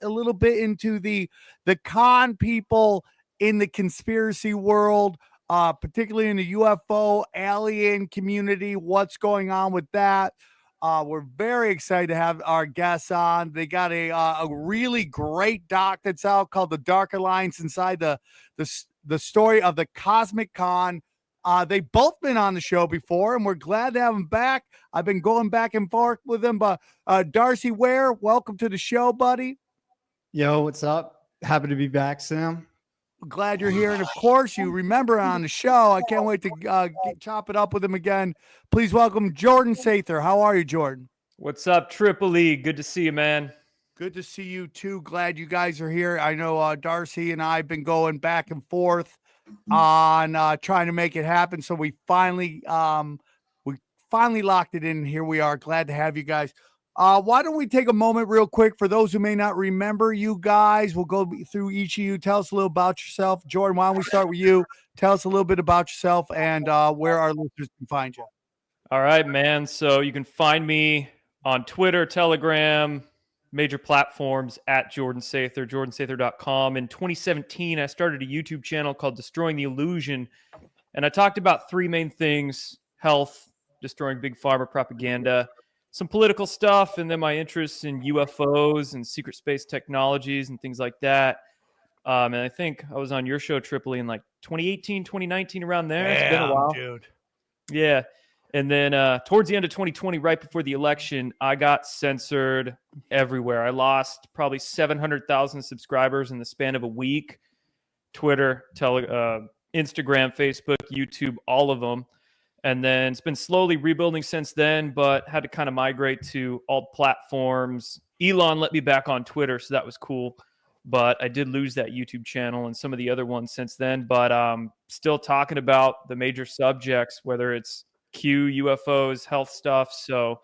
a little bit into the con people in the conspiracy world, particularly in the UFO alien community. What's going on with that? We're very excited to have our guests on. They got a really great doc that's out called The Dark Alliance Inside the Story of the Cosmic Con. They've both been on the show before, and we're glad to have them back. I've been going back and forth with them, but Darcy Weir, welcome to the show, buddy. Yo, what's up? Happy to be back, Sam. Glad you're here. And of course, you remember on the show. I can't wait to chop it up with him again. Please welcome Jordan Sather. How are you, Jordan? What's up, Tripoli? Good to see you, man. Good to see you too. Glad you guys are here. I know Darcy and I have been going back and forth on trying to make it happen. So we finally locked it in. Here we are. Glad to have you guys. Why don't we take a moment real quick for those who may not remember you guys? We'll go through each of you. Tell us a little about yourself. Jordan, why don't we start with you? Tell us a little bit about yourself and where our listeners can find you. All right, man. So you can find me on Twitter, Telegram, major platforms at Jordan Sather, jordansather.com. In 2017, I started a YouTube channel called Destroying the Illusion, and I talked about three main things: health, destroying big pharma propaganda, some political stuff, and then my interests in UFOs and secret space technologies and things like that. And I think I was on your show, Tripoli, in like 2018, 2019, around there. It's been a while. Dude. Yeah. And then towards the end of 2020, right before the election, I got censored everywhere. I lost probably 700,000 subscribers in the span of a week. Twitter, Instagram, Facebook, YouTube, all of them. And then it's been slowly rebuilding since then, but had to kind of migrate to all platforms. Elon let me back on Twitter, so that was cool. But I did lose that YouTube channel and some of the other ones since then. But still talking about the major subjects, whether it's Q, UFOs, health stuff. So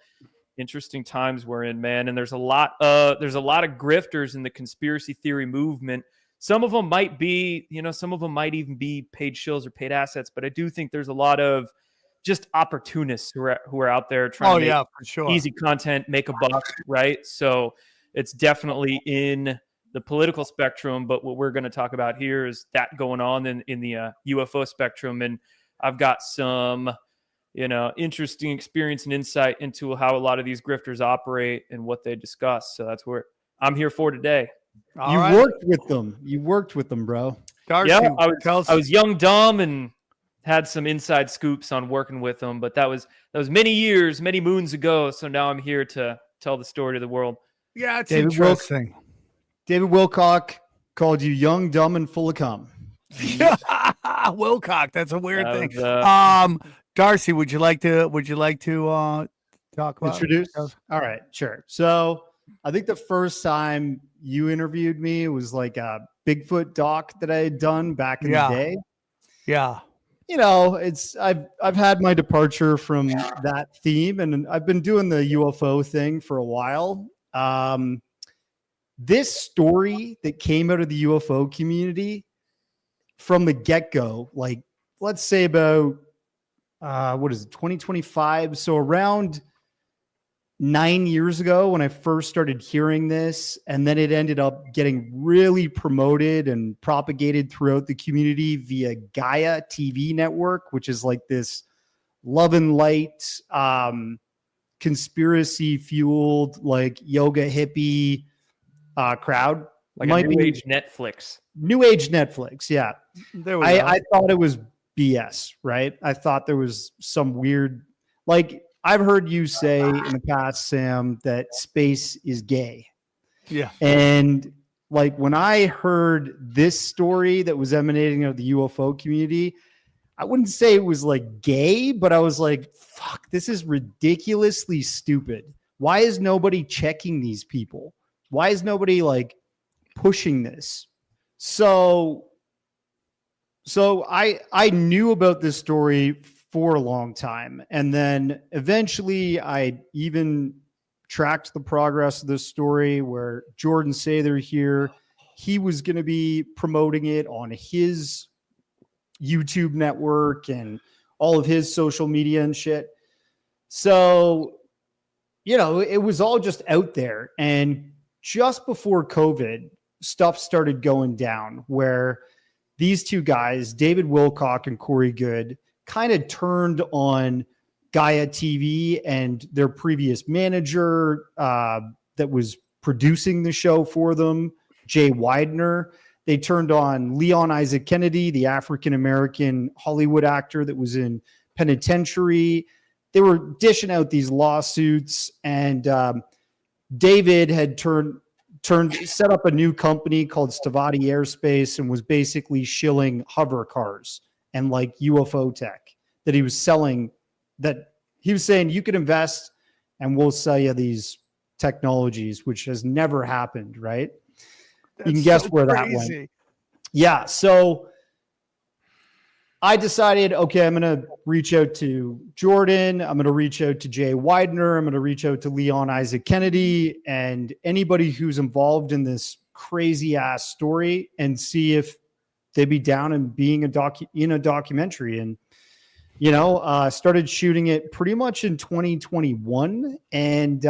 interesting times we're in, man. And there's a lot of grifters in the conspiracy theory movement. Some of them might be, some of them might even be paid shills or paid assets. But I do think there's a lot of just opportunists who are out there trying to make for sure. easy content, make a buck, right? So it's definitely in the political spectrum, but what we're going to talk about here is that going on in the UFO spectrum. And I've got some, interesting experience and insight into how a lot of these grifters operate and what they discuss. So that's what I'm here for today. You worked with them, bro. Darcy, yeah, I was young, dumb, and had some inside scoops on working with them, but that was many years, many moons ago. So now I'm here to tell the story to the world. Yeah, it's interesting. David Wilcock called you young, dumb, and full of cum. Wilcock, that's a weird thing. Darcy, would you like to talk about introduce? All right, sure. So I think the first time you interviewed me was like a Bigfoot doc that I had done back in the day. Yeah. I've had my departure from that theme, and I've been doing the UFO thing for a while. This story that came out of the UFO community from the get-go, like let's say about 2025? So around 9 years ago when I first started hearing this, and then it ended up getting really promoted and propagated throughout the community via Gaia TV network, which is like this love and light, conspiracy fueled, like yoga hippie crowd. Like a new age Netflix. New age Netflix, yeah. There we go. I thought it was BS, right? I thought there was some weird, like, I've heard you say in the past, Sam, that space is gay. Yeah. And like when I heard this story that was emanating out of the UFO community, I wouldn't say it was like gay, but I was like, fuck, this is ridiculously stupid. Why is nobody checking these people? Why is nobody like pushing this? So I knew about this story for a long time. And then eventually I even tracked the progress of this story where Jordan Sather here, he was going to be promoting it on his YouTube network and all of his social media and shit. So, it was all just out there. And just before COVID, stuff started going down where these two guys, David Wilcock and Corey Goode, kind of turned on Gaia TV and their previous manager that was producing the show for them, Jay Widener. They turned on Leon Isaac Kennedy, the African-American Hollywood actor that was in penitentiary. They were dishing out these lawsuits, and David had set up a new company called Stavati Airspace and was basically shilling hover cars and like UFO tech that he was selling, that he was saying you could invest and we'll sell you these technologies, which has never happened, right? You can guess where that went. Yeah. So I decided, okay, I'm going to reach out to Jordan. I'm going to reach out to Jay Widener. I'm going to reach out to Leon Isaac Kennedy and anybody who's involved in this crazy ass story and see if they'd be down in being in a documentary. And, started shooting it pretty much in 2021 and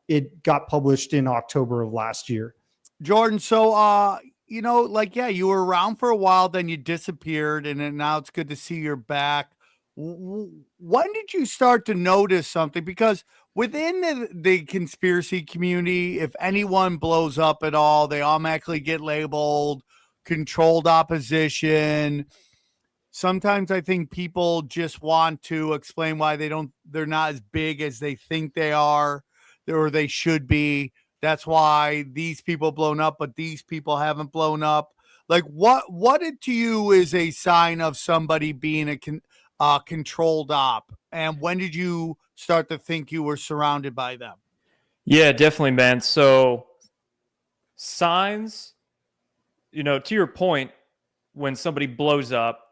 it got published in October of last year. Jordan, so, you were around for a while, then you disappeared, and then now it's good to see you're back. When did you start to notice something? Because within the conspiracy community, if anyone blows up at all, they automatically get labeled controlled opposition. Sometimes I think people just want to explain why they're not as big as they think they are or they should be. That's why these people blown up, but these people haven't blown up. Like what to you is a sign of somebody being a controlled op? And when did you start to think you were surrounded by them? Yeah, definitely, man. So signs, to your point, when somebody blows up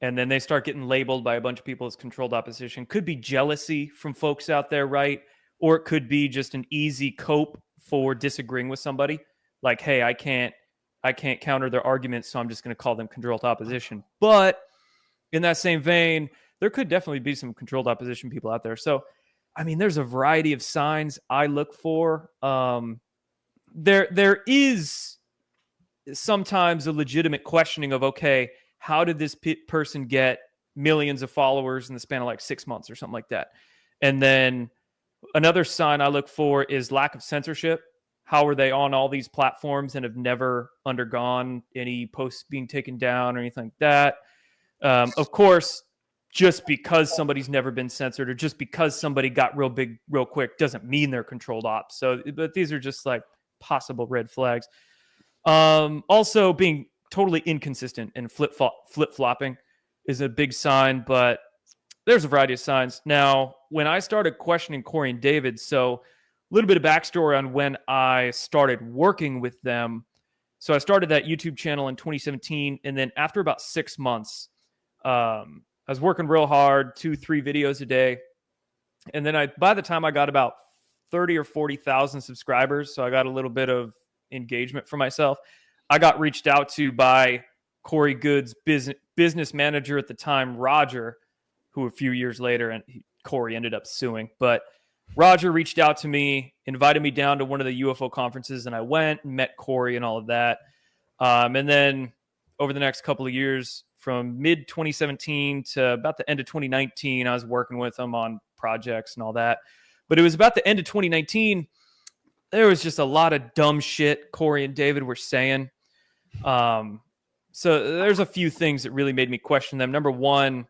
and then they start getting labeled by a bunch of people as controlled opposition, could be jealousy from folks out there, right? Or it could be just an easy cope for disagreeing with somebody. Like, hey, I can't counter their arguments, so I'm just going to call them controlled opposition. But in that same vein, there could definitely be some controlled opposition people out there. So, there's a variety of signs I look for. There is sometimes a legitimate questioning of, okay, how did this person get millions of followers in the span of like 6 months or something like that? And then another sign I look for is lack of censorship. How are they on all these platforms and have never undergone any posts being taken down or anything like that? Of course, just because somebody's never been censored or just because somebody got real big real quick doesn't mean they're controlled ops. So, but these are just like possible red flags. Also, being totally inconsistent and flip-flopping is a big sign, but there's a variety of signs. Now, when I started questioning Corey and David, so a little bit of backstory on when I started working with them. So I started that YouTube channel in 2017, and then after about 6 months, I was working real hard, 2-3 videos a day. And then by the time I got about 30 or 40,000 subscribers, so I got a little bit of engagement for myself, I got reached out to by Corey Goode's business manager at the time, Roger, who a few years later, and Corey ended up suing. But Roger reached out to me, invited me down to one of the UFO conferences, and I went and met Corey and all of that. And then over the next couple of years, from mid-2017 to about the end of 2019, I was working with him on projects and all that. But it was about the end of 2019, there was just a lot of dumb shit Corey and David were saying. So there's a few things that really made me question them. Number one,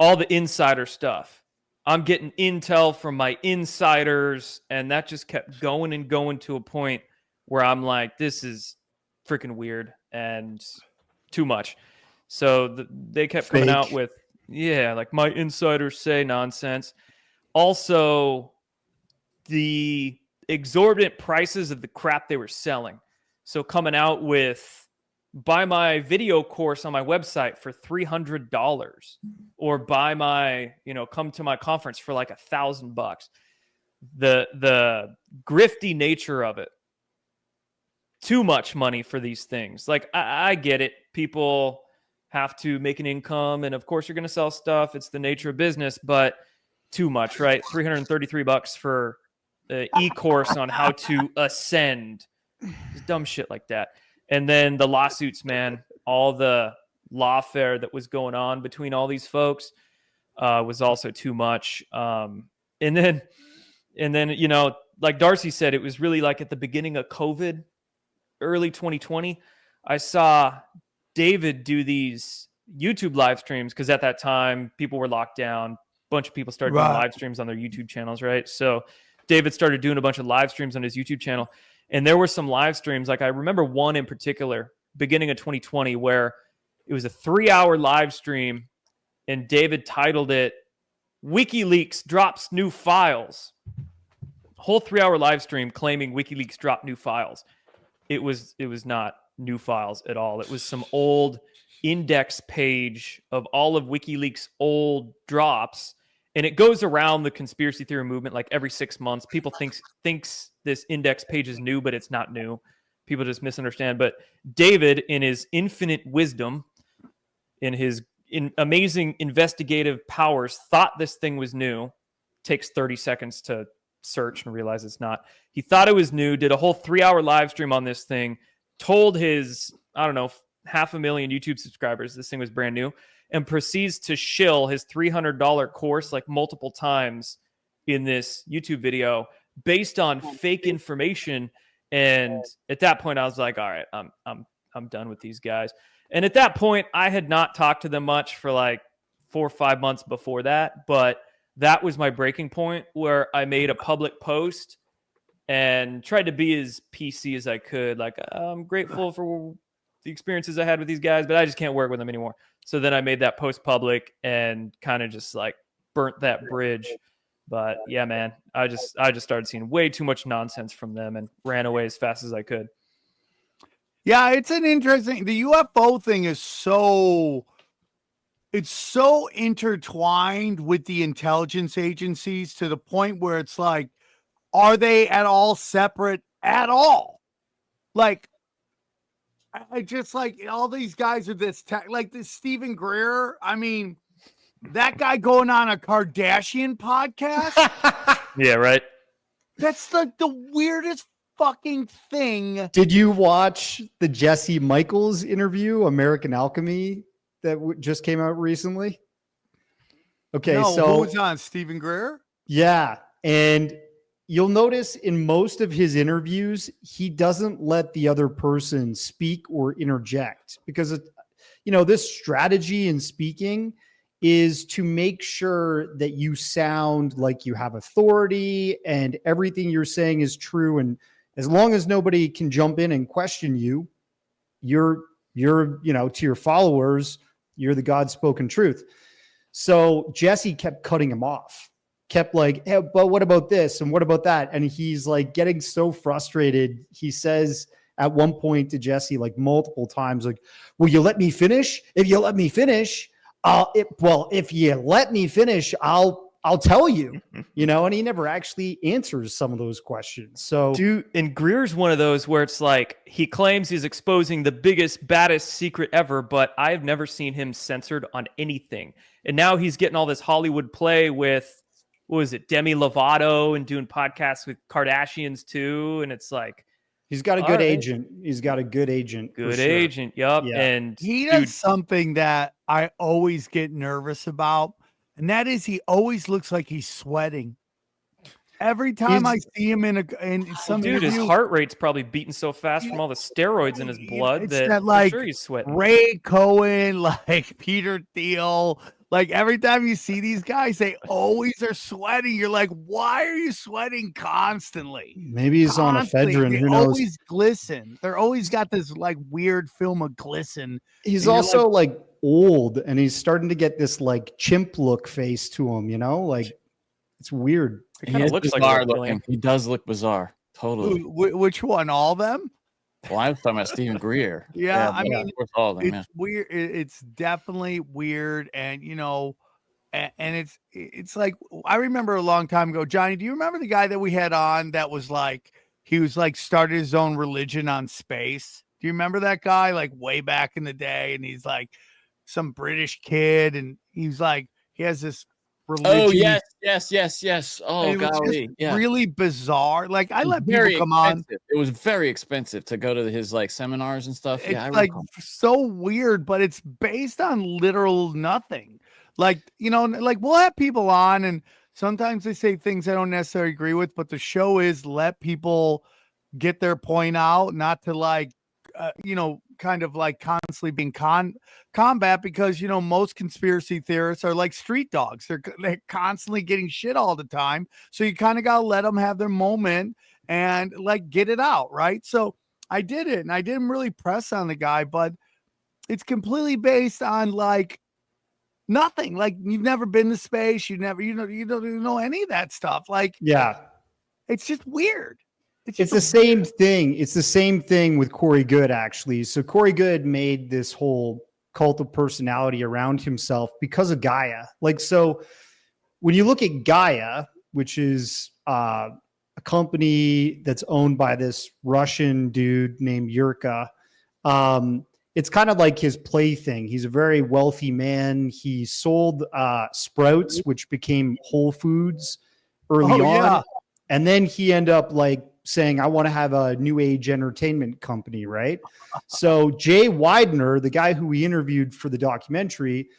all the insider stuff. I'm getting intel from my insiders, and that just kept going and going to a point where I'm like, this is freaking weird and too much. So they kept coming out with, like my insiders say nonsense. Also, the exorbitant prices of the crap they were selling. So coming out with, buy my video course on my website for $300 or buy my, come to my conference for like $1,000. The grifty nature of it. Too much money for these things. Like I get it. People have to make an income and of course you're going to sell stuff. It's the nature of business, but too much, right? $333 for e-course on how to ascend. Just dumb shit like that. And then the lawsuits, man, all the lawfare that was going on between all these folks was also too much. And then, you know, like Darcy said, it was really like at the beginning of COVID, early 2020, I saw David do these YouTube live streams because at that time people were locked down. A bunch of people started doing live streams on their YouTube channels, right? So David started doing a bunch of live streams on his YouTube channel. And there were some live streams, like I remember one in particular, beginning of 2020, where it was a 3-hour live stream and David titled it, WikiLeaks drops new files. Whole 3-hour live stream claiming WikiLeaks dropped new files. It was not new files at all. It was some old index page of all of WikiLeaks' old drops, and it goes around the conspiracy theory movement like every 6 months. People thinks this index page is new, but it's not new. People just misunderstand. But David, in his infinite wisdom, in his amazing investigative powers, thought this thing was new. Takes 30 seconds to search and realize it's not. He thought it was new, did a whole 3-hour live stream on this thing, told his, I don't know, 500,000 YouTube subscribers this thing was brand new, and proceeds to shill his $300 course like multiple times in this YouTube video based on fake information. And at that point I was like, all right, I'm done with these guys. And at that point I had not talked to them much for like 4 or 5 months before that, but that was my breaking point where I made a public post and tried to be as PC as I could. Like, I'm grateful for the experiences I had with these guys, but I just can't work with them anymore. So then I made that post public and kind of just like burnt that bridge. But yeah, man, I just started seeing way too much nonsense from them and ran away as fast as I could. Yeah, it's an interesting, the UFO thing is it's so intertwined with the intelligence agencies to the point where it's like, are they at all separate at all? Like, I just like all these guys are this like this Stephen Greer. I mean, that guy going on a Kardashian podcast. Yeah, right. That's like the weirdest fucking thing. Did you watch the Jesse Michaels interview, American Alchemy, that just came out recently? Okay, no, so who was on? Stephen Greer? Yeah, and you'll notice in most of his interviews, he doesn't let the other person speak or interject because, you know, this strategy in speaking is to make sure that you sound like you have authority and everything you're saying is true. And as long as nobody can jump in and question you, you're, you know, to your followers, you're the God-spoken truth. So Jesse kept cutting him off, kept like, hey, but what about this? And what about that? And he's like getting so frustrated. He says at one point to Jesse, like multiple times, like, will you let me finish? If you let me finish, if you let me finish, I'll tell you, you know, and he never actually answers some of those questions. So, dude, and Greer's one of those where it's like he claims he's exposing the biggest, baddest secret ever, but I've never seen him censored on anything. And now he's getting all this Hollywood play with, what was it, Demi Lovato, and doing podcasts with Kardashians too. And it's like, he's got a good agent. He's got a good agent. Good agent. Yup. Yeah. And he does something that I always get nervous about. And that is, he always looks like he's sweating. Every time I see him in some dude, his heart rate's probably beating so fast from all the steroids in his blood that like I'm sure he's sweating. Ray Cohen, like Peter Thiel, like every time you see these guys, they always are sweating. You're like, why are you sweating constantly? Maybe he's on ephedrine. They Who knows? always glisten. They're always got this like weird film of glisten. He's also like old, and he's starting to get this like chimp look face to him, you know, like it's weird. It kind of looks bizarre like looking. He does look bizarre. Totally. Which one? All of them? Well, I was talking about Stephen Greer. Yeah, I mean, of course, all of them. It's weird. It's definitely weird, and you know, and it's like I remember a long time ago, Johnny. Do you remember the guy that we had on that was like he was like started his own religion on space? Do you remember that guy like way back in the day? And he's like some British kid, and he's like he has this religion. Yes. Oh, It was golly. just Yeah. really bizarre. Like I It was let people very come on. expensive. It was very expensive to go to his like seminars and stuff. It's Yeah, I like recall. so weird, but it's based on literal nothing. Like, you know, like we'll have people on and sometimes they say things I don't necessarily agree with, but the show is let people get their point out, not to like, you know, kind of like constantly being combat because, you know, most conspiracy theorists are like street dogs. They're constantly getting shit all the time. So you kind of got to let them have their moment and like get it out. Right. So I did it and I didn't really press on the guy, but it's completely based on like nothing. Like you've never been to space. You don't know any of that stuff. Like, Yeah. it's just weird. It's the same thing. It's the same thing with Corey Goode, actually. So Corey Goode made this whole cult of personality around himself because of Gaia. Like, so when you look at Gaia, which is a company that's owned by this Russian dude named Yurka, it's kind of like his plaything. He's a very wealthy man. He sold Sprouts, which became Whole Foods early on. Yeah. And then he ended up like saying, I want to have a new age entertainment company, right? So Jay Widener, the guy who we interviewed for the documentary,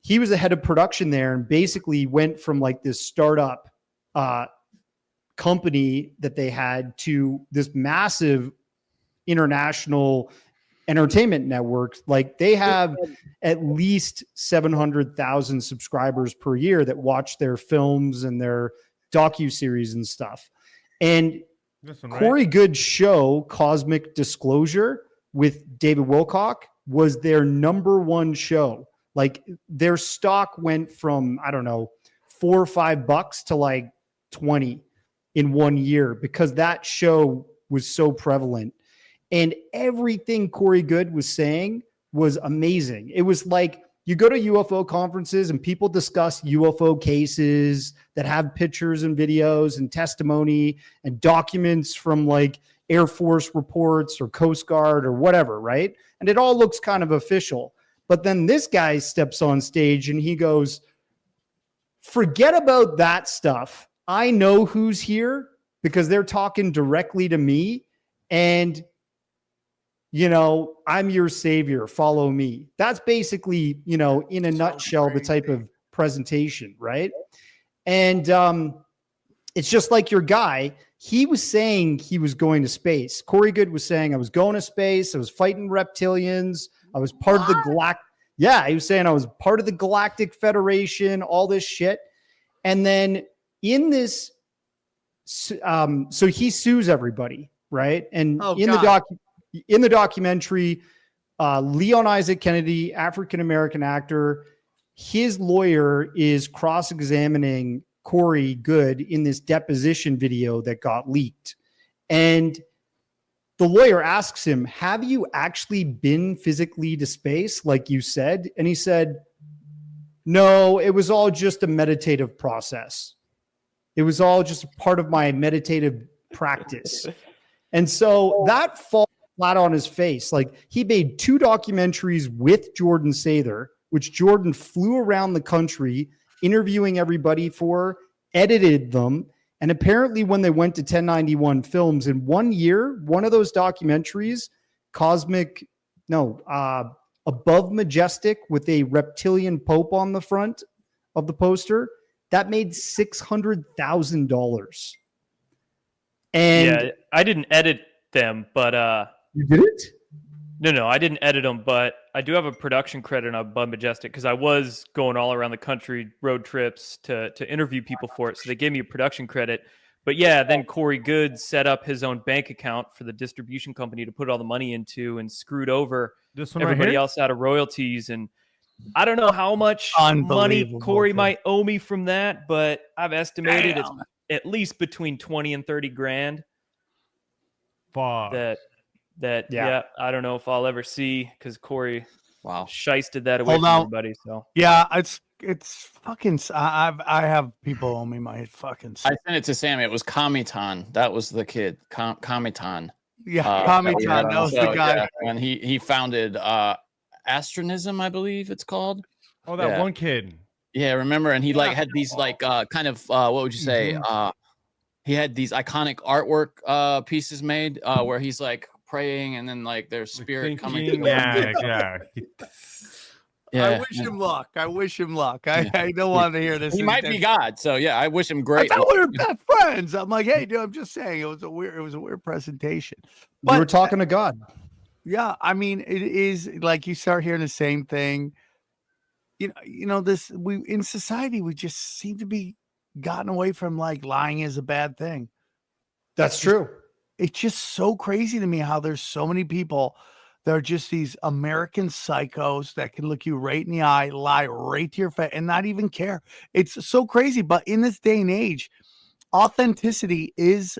he was the head of production there and basically went from like this startup company that they had to this massive international entertainment network. Like they have at least 700,000 subscribers per year that watch their films and their docuseries and stuff. And Corey Goode's show, Cosmic Disclosure with David Wilcock, was their #1 show. Like their stock went from, I don't know, $4 or $5 to like 20 in 1 year because that show was so prevalent. And everything Corey Goode was saying was amazing. It was like you go to UFO conferences and people discuss UFO cases that have pictures and videos and testimony and documents from like Air Force reports or Coast Guard or whatever, right? And it all looks kind of official. But then this guy steps on stage and he goes, forget about that stuff. I know who's here because they're talking directly to me. And you know, I'm your savior, follow me. That's basically, you know, in a nutshell, the type of presentation, right? And it's just like your guy. He was saying he was going to space. Corey Goode was saying, I was going to space. I was fighting reptilians. I was part of the galactic. Yeah, he was saying I was part of the Galactic Federation, all this shit. And then in this, so he sues everybody, right? And in the documentary, Leon Isaac Kennedy, African-American actor, his lawyer is cross-examining Corey Goode in this deposition video that got leaked. And the lawyer asks him, have you actually been physically to space like you said? And he said, no, it was all just a meditative process. It was all just part of my meditative practice. And so that falls flat on his face. Like he made 2 documentaries with Jordan Sather, which Jordan flew around the country interviewing everybody for, edited them. And apparently when they went to 1091 Films in 1 year, one of those documentaries, Above Majestic with a reptilian pope on the front of the poster, that made $600,000. And yeah, I didn't edit them, but you didn't? No, I didn't edit them, but I do have a production credit on Bud Majestic because I was going all around the country, road trips to interview people for it. So they gave me a production credit. But yeah, then Corey Goode set up his own bank account for the distribution company to put all the money into and screwed over everybody else out of royalties. And I don't know how much money Corey might owe me from that, but I've estimated it's at least between 20 and 30 grand. Fuck. Yeah, I don't know if I'll ever see because Corey shysted that away Hold from on. everybody. So yeah, it's fucking. I have people owe me my fucking. I sent it to Sam. It was Kamitan. That was the kid. Kamitan. Yeah, Kamitan. That was the guy. Yeah. And he founded Astronism, I believe it's called. Oh, that one kid. Yeah, remember? And he like had these like kind of what would you say? He had these iconic artwork pieces made where he's like praying and then like there's spirit coming through. Yeah. I wish him luck. I don't want to hear this. He might be God, so yeah, I wish him great. I thought we were best friends. I'm like, hey, dude, I'm just saying it was a weird presentation. But we were talking to God. Yeah, I mean, it is like you start hearing the same thing. We in society we just seem to be gotten away from like lying is a bad thing. That's true. It's just so crazy to me how there's so many people that are just these American psychos that can look you right in the eye, lie right to your face, and not even care. It's so crazy. But in this day and age, authenticity is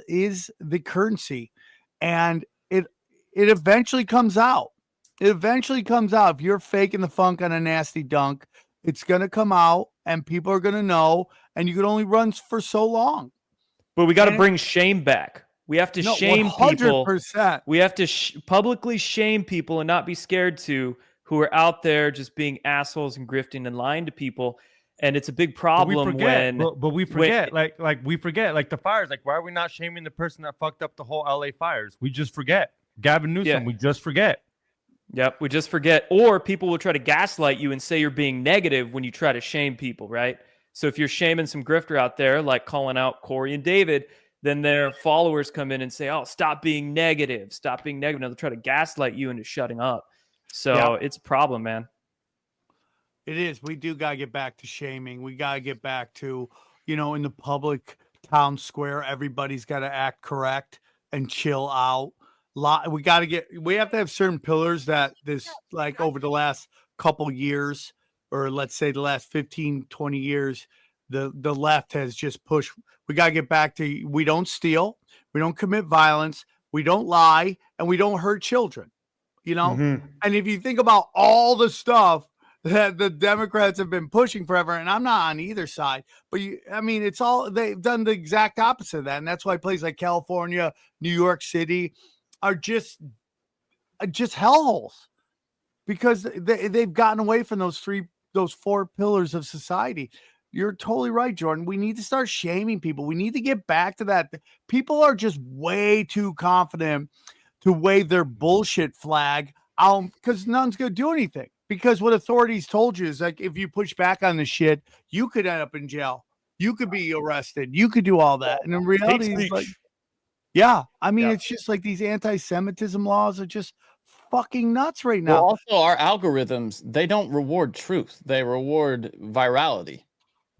the currency, and it eventually comes out. It eventually comes out. If you're faking the funk on a nasty dunk, it's going to come out and people are going to know, and you can only run for so long. But we got to bring shame back. We have to shame 100%. people. We have to publicly shame people and not be scared to who are out there just being assholes and grifting and lying to people. And it's a big problem but we forget we forget like the fires. Like, why are we not shaming the person that fucked up the whole LA fires? We just forget. Gavin Newsom, we just forget. Yep, we just forget. Or people will try to gaslight you and say you're being negative when you try to shame people, right? So if you're shaming some grifter out there, like calling out Corey and David, then their followers come in and say, oh, stop being negative. Stop being negative. Now they'll try to gaslight you into shutting up. So it's a problem, man. It is. We do got to get back to shaming. We got to get back to, in the public town square, everybody's got to act correct and chill out. We have to have certain pillars that this, like over the last couple years, or let's say the last 15, 20 years, the left has just pushed. We got to get back to, we don't steal, we don't commit violence, we don't lie, and we don't hurt children, And if you think about all the stuff that the Democrats have been pushing forever, and I'm not on either side, but they've done the exact opposite of that. And that's why places like California, New York City are just hellholes, because they've gotten away from those four pillars of society. You're totally right, Jordan. We need to start shaming people. We need to get back to that. People are just way too confident to wave their bullshit flag out because none's going to do anything. Because what authorities told you is like, if you push back on the shit, you could end up in jail. You could be arrested. You could do all that. And in reality, it's like, it's just like these anti-Semitism laws are just fucking nuts right now. Well, also, our algorithms, they don't reward truth. They reward virality.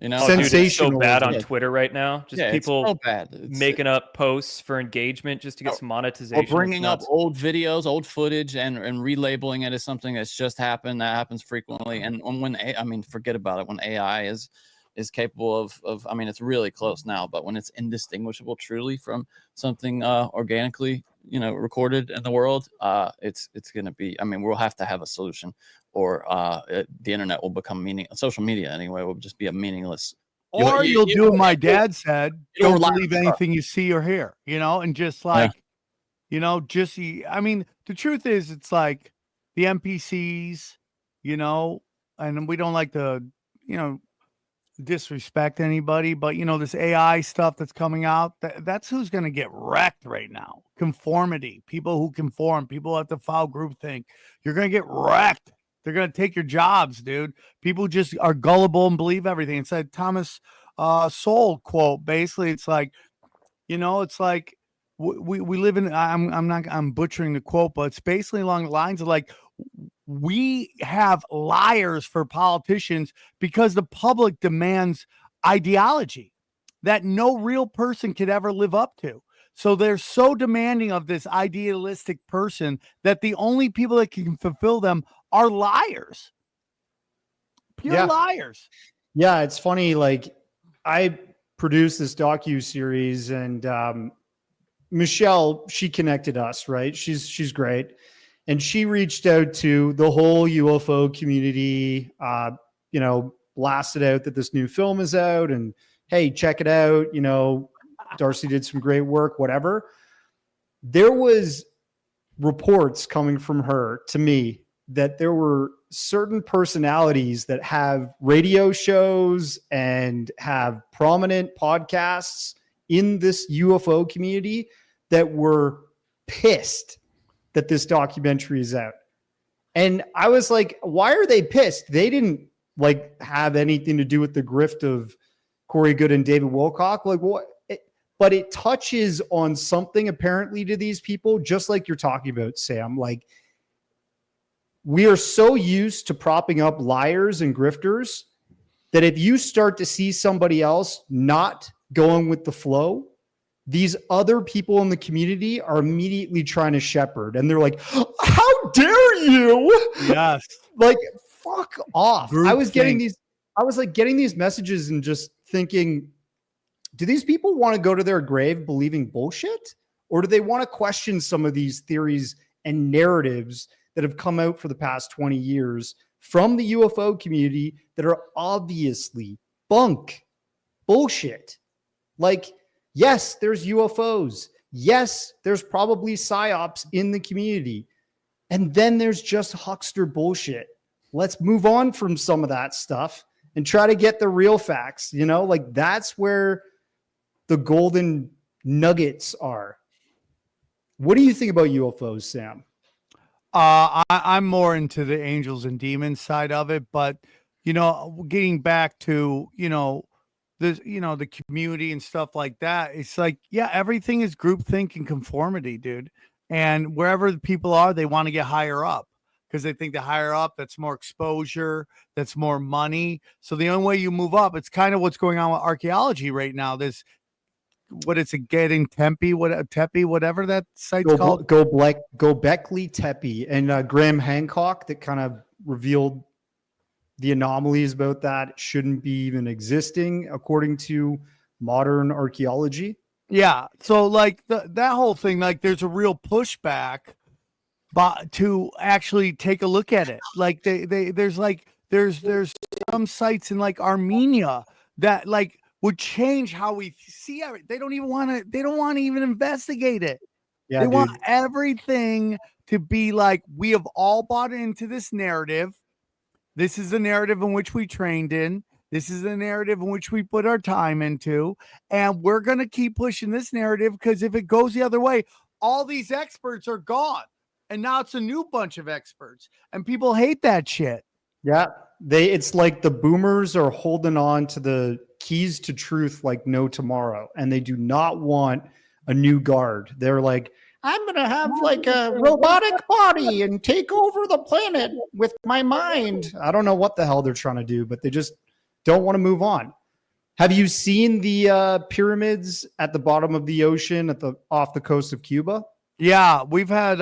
Sensational. It's so bad on Twitter right now. Just people so bad. Making up posts for engagement just to get some monetization. Or bringing up old videos, old footage, and relabeling it as something that's just happened. That happens frequently. And forget about it. When AI is capable of it's really close now, but when it's indistinguishable truly from something organically, recorded in the world, it's going to be, we'll have to have a solution, or the internet will become social media anyway will just be a meaningless. Or you'll do what my dad said, don't believe anything you see or hear, and just like, the truth is, it's like the NPCs, and we don't like to, disrespect anybody, but this AI stuff that's coming out, that's who's going to get wrecked right now. Conformity, people who conform, people who have to follow groupthink, you're going to get wrecked. They're going to take your jobs, dude. People just are gullible and believe everything. It's a Thomas Sowell quote. Basically, it's like, it's like we live in, I'm butchering the quote, but it's basically along the lines of like, we have liars for politicians because the public demands ideology that no real person could ever live up to. So they're so demanding of this idealistic person that the only people that can fulfill them are liars. Pure liars. Yeah, it's funny. Like, I produced this docu-series, and Michelle, she connected us, right? She's great. And she reached out to the whole UFO community, blasted out that this new film is out, and hey, check it out. Darcy did some great work, whatever. There was reports coming from her to me that there were certain personalities that have radio shows and have prominent podcasts in this UFO community that were pissed that this documentary is out. And I was like, why are they pissed? They didn't like have anything to do with the grift of Corey Goode and David Wilcock. Like what? But it touches on something apparently to these people, just like you're talking about, Sam. Like, we are so used to propping up liars and grifters that if you start to see somebody else not going with the flow, these other people in the community are immediately trying to shepherd. And they're like, how dare you? Yes. Like, fuck off. I was getting these messages and just thinking, do these people want to go to their grave believing bullshit? Or do they want to question some of these theories and narratives that have come out for the past 20 years from the UFO community that are obviously bullshit? Like, yes, there's UFOs. Yes, there's probably psyops in the community. And then there's just huckster bullshit. Let's move on from some of that stuff and try to get the real facts. You know, like that's where the golden nuggets are. What do you think about UFOs, Sam? I'm more into the angels and demons side of it, but you know, getting back to, you know, this, you know, the community and stuff like that, it's like, yeah, everything is groupthink and conformity, dude. And wherever the people are, they want to get higher up because they think the higher up, that's more exposure, that's more money. So the only way you move up, it's kind of what's going on with archaeology right now. This, what it's a getting Tempe, whatever that site's called. Gobekli Tepe, and Graham Hancock that kind of revealed the anomalies about that shouldn't be even existing according to modern archaeology. Yeah. So like that whole thing, like there's a real pushback but to actually take a look at it. Like there's some sites in like Armenia that like would change how we see everything. They don't want to even investigate it. Yeah, they want everything to be like, we have all bought into this narrative. This is the narrative in which we trained in. This is the narrative in which we put our time into. And we're going to keep pushing this narrative because if it goes the other way, all these experts are gone. And now it's a new bunch of experts. And people hate that shit. Yeah. It's like the boomers are holding on to the keys to truth like no tomorrow. And they do not want a new guard. They're like, I'm going to have like a robotic body and take over the planet with my mind. I don't know what the hell they're trying to do, but they just don't want to move on. Have you seen the pyramids at the bottom of the ocean off the coast of Cuba? Yeah, we've had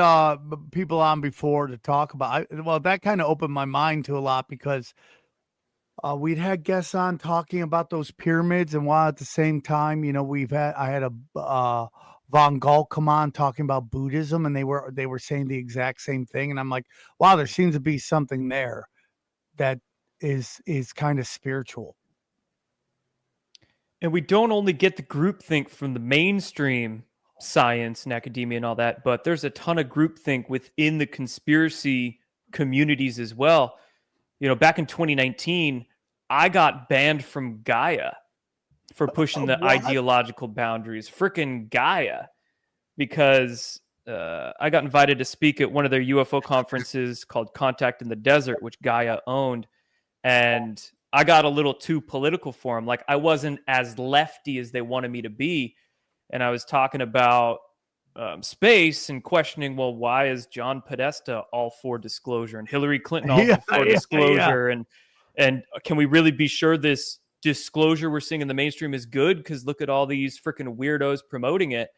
people on before to talk about. Well, that kind of opened my mind to a lot because we'd had guests on talking about those pyramids, and while at the same time, you know, I had a Von Gall come on talking about Buddhism, and they were saying the exact same thing, and I'm like, wow, there seems to be something there that is kind of spiritual. And we don't only get the groupthink from the mainstream science and academia and all that, but there's a ton of groupthink within the conspiracy communities as well. You know, back in 2019, I got banned from Gaia for pushing the ideological boundaries. Frickin' Gaia. Because I got invited to speak at one of their UFO conferences called Contact in the Desert, which Gaia owned. And I got a little too political for them. Like, I wasn't as lefty as they wanted me to be. And I was talking about space and questioning, well, why is John Podesta all for disclosure and Hillary Clinton all for disclosure? Yeah. And can we really be sure this disclosure we're seeing in the mainstream is good? Because look at all these freaking weirdos promoting it.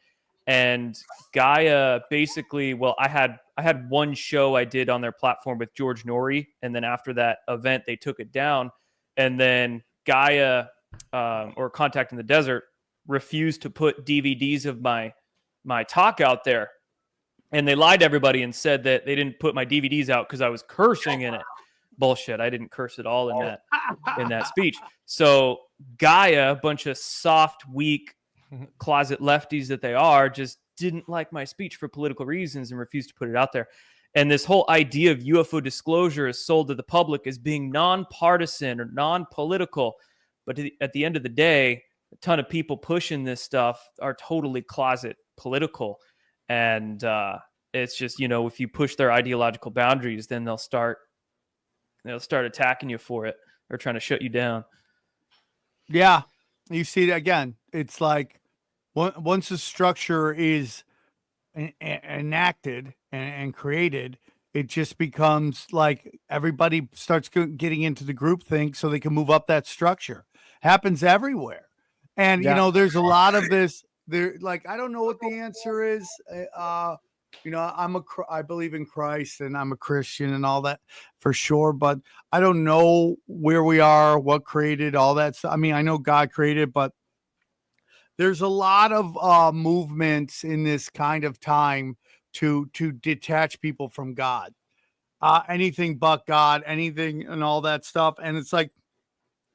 And Gaia basically, well, I had one show I did on their platform with George Norrie, and then after that event, they took it down. And then Gaia or Contact in the Desert refused to put DVDs of my talk out there, and they lied to everybody and said that they didn't put my DVDs out because I was cursing in it. Bullshit. I didn't curse at all in that speech. So Gaia, a bunch of soft, weak, closet lefties that they are, just didn't like my speech for political reasons and refused to put it out there. And this whole idea of UFO disclosure is sold to the public as being nonpartisan or non-political. But at the end of the day, a ton of people pushing this stuff are totally closet political. And it's just, you know, if you push their ideological boundaries, then they'll start attacking you for it or trying to shut you down. Yeah. You see it again. It's like once the structure is enacted and created, it just becomes like everybody starts getting into the group think so they can move up that structure. Happens everywhere. And, you know, there's a lot of this there. Like, I don't know what the answer is. You know, I believe in Christ and I'm a Christian and all that for sure, but I don't know where we are, what created all that stuff. I mean, I know God created, but there's a lot of movements in this kind of time to detach people from God, anything but God, anything and all that stuff. And it's like,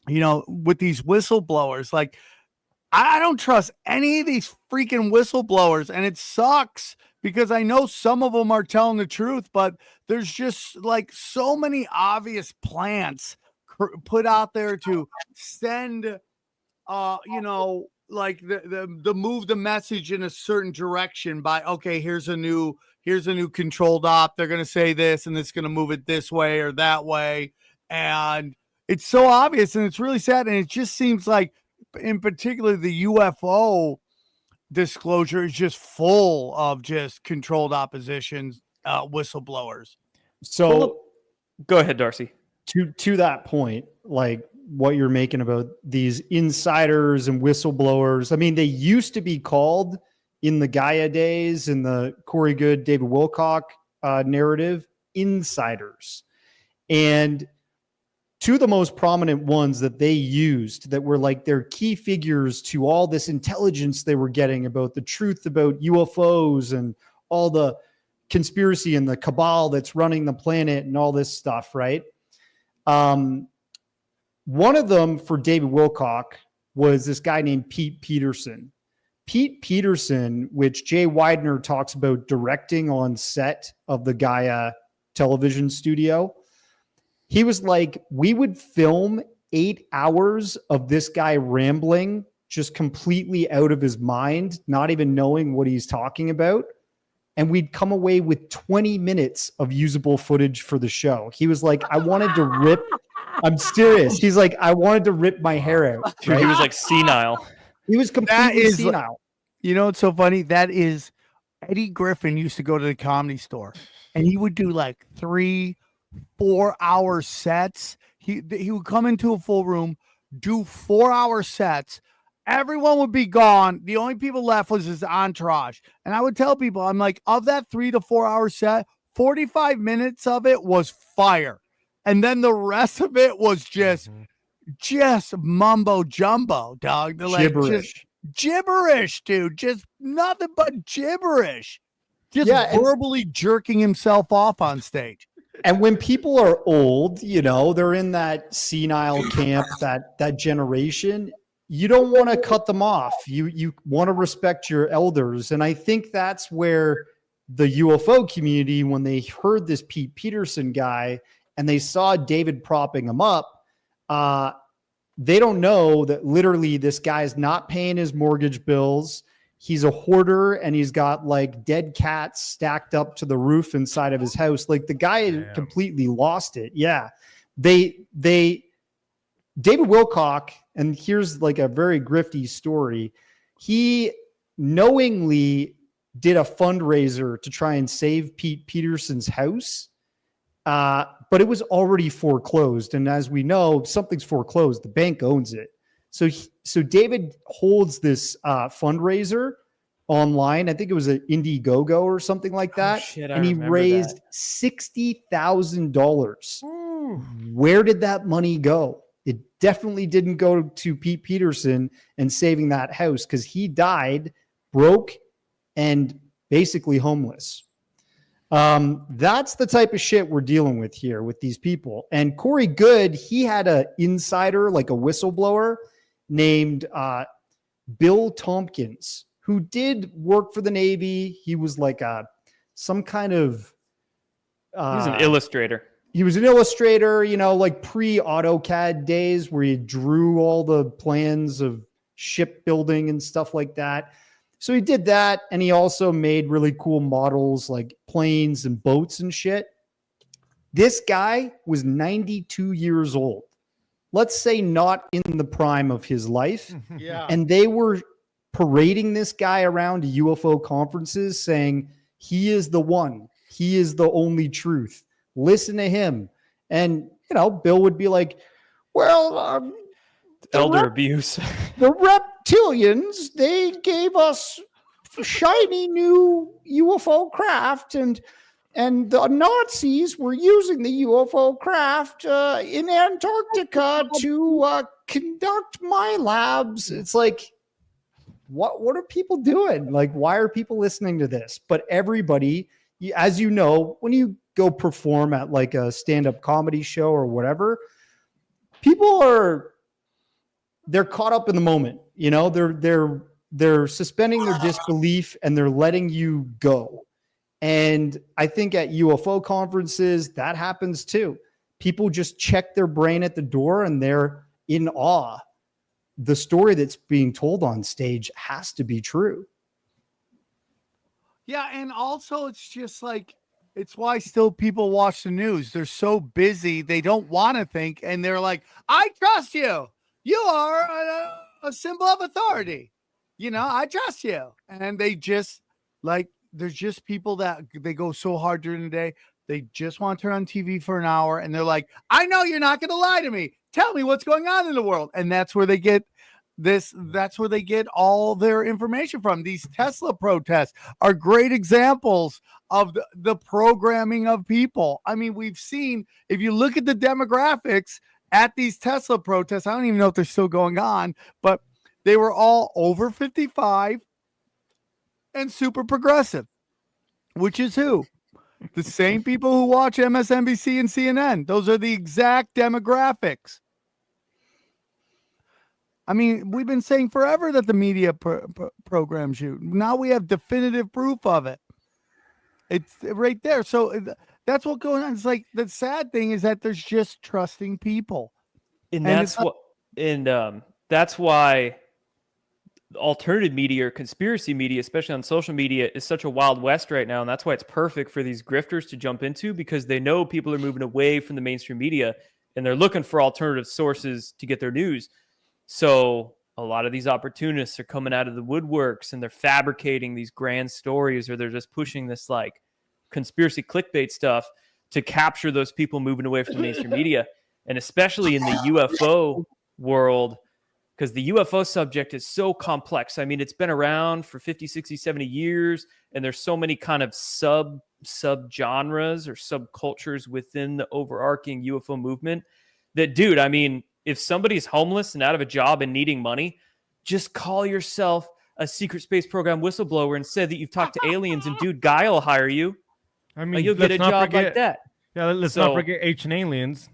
you know, with these whistleblowers, like I don't trust any of these freaking whistleblowers, and it sucks because I know some of them are telling the truth, but there's just like so many obvious plants put out there to send, you know, like the move the message in a certain direction by, okay, here's a new controlled op. They're going to say this and it's going to move it this way or that way. And it's so obvious and it's really sad. And it just seems like in particular, the UFO disclosure is just full of just controlled oppositions, whistleblowers. So go ahead, Darcy. To that point, like what you're making about these insiders and whistleblowers. I mean, they used to be called in the Gaia days, in the Corey Goode, David Wilcock narrative, insiders. And two of the most prominent ones that they used that were like their key figures to all this intelligence they were getting about the truth about UFOs and all the conspiracy and the cabal that's running the planet and all this stuff, right? One of them for David Wilcock was this guy named Pete Peterson. Pete Peterson, which Jay Widener talks about directing on set of the Gaia television studio. He was like, we would film 8 hours of this guy rambling, just completely out of his mind, not even knowing what he's talking about. And we'd come away with 20 minutes of usable footage for the show. He was like, I wanted to rip. I'm serious. He's like, I wanted to rip my hair out. Dude, he was like senile. He was completely senile. You know, it's so funny. That is Eddie Griffin used to go to the Comedy Store and he would do like 3-4 hour sets. He would come into a full room, do 4-hour sets. Everyone would be gone. The only people left was his entourage. And I would tell people, I'm like, of that 3 to 4 hour set, 45 minutes of it was fire. And then the rest of it was just mumbo jumbo, dog. They're like, just gibberish, dude. Just nothing but gibberish. Just verbally jerking himself off on stage. And when people are old, you know, they're in that senile camp, that generation, you don't want to cut them off. You want to respect your elders. And I think that's where the UFO community, when they heard this Pete Peterson guy and they saw David propping him up, they don't know that literally this guy's not paying his mortgage bills. He's a hoarder and he's got like dead cats stacked up to the roof inside of his house. Like the guy completely lost it. Yeah. David Wilcock, and here's like a very grifty story. He knowingly did a fundraiser to try and save Pete Peterson's house. But it was already foreclosed. And as we know, something's foreclosed, the bank owns it. So David holds this fundraiser online. I think it was an Indiegogo or something like that. And he raised $60,000. Where did that money go? It definitely didn't go to Pete Peterson and saving that house because he died broke and basically homeless. That's the type of shit we're dealing with here with these people. And Corey Goode, he had an insider, like a whistleblower named Bill Tompkins, who did work for the Navy. He was like some kind of He's an illustrator. He was an illustrator, like pre-AutoCAD days where he drew all the plans of shipbuilding and stuff like that. So he did that, and he also made really cool models like planes and boats and shit. This guy was 92 years old. Let's say not in the prime of his life. Yeah. And they were parading this guy around to UFO conferences saying, he is the one. He is the only truth. Listen to him. And, Bill would be like, well, Elder abuse. The reptilians, they gave us shiny new UFO craft, and the Nazis were using the UFO craft in Antarctica to conduct my labs. It's like, what are people doing? Like, why are people listening to this? But everybody, as you know, when you go perform at like a stand-up comedy show or whatever, they're caught up in the moment. They're suspending their disbelief and they're letting you go. And I think at UFO conferences, that happens too. People just check their brain at the door and they're in awe. The story that's being told on stage has to be true. Yeah, and also it's just like, it's why still people watch the news. They're so busy, they don't want to think, and they're like, I trust you. You are a symbol of authority. I trust you. And they just, like, there's just people that they go so hard during the day. They just want to turn on TV for an hour, and they're like, I know you're not going to lie to me. Tell me what's going on in the world. And that's where they get that's where they get all their information from. These Tesla protests are great examples of the programming of people. I mean, we've seen, if you look at the demographics at these Tesla protests, I don't even know if they're still going on, but they were all over 55 and super progressive, which is who? The same people who watch MSNBC and CNN. Those are the exact demographics. I mean, we've been saying forever that the media programs you. Now we have definitive proof of it. It's right there. So that's what's going on. It's like, the sad thing is that there's just trusting people. And that's that's why alternative media or conspiracy media, especially on social media, is such a wild west right now. And that's why it's perfect for these grifters to jump into, because they know people are moving away from the mainstream media and they're looking for alternative sources to get their news. So a lot of these opportunists are coming out of the woodworks and they're fabricating these grand stories, or they're just pushing this like conspiracy clickbait stuff to capture those people moving away from the mainstream media. And especially in the UFO world, because the UFO subject is so complex. I mean, it's been around for 50, 60, 70 years, and there's so many kind of sub genres or subcultures within the overarching UFO movement that, dude, I mean, if somebody's homeless and out of a job and needing money, just call yourself a secret space program whistleblower and say that you've talked to aliens, and dude, Guy will hire you. I mean, like, you'll get a job like that. Yeah, let's not forget Ancient Aliens.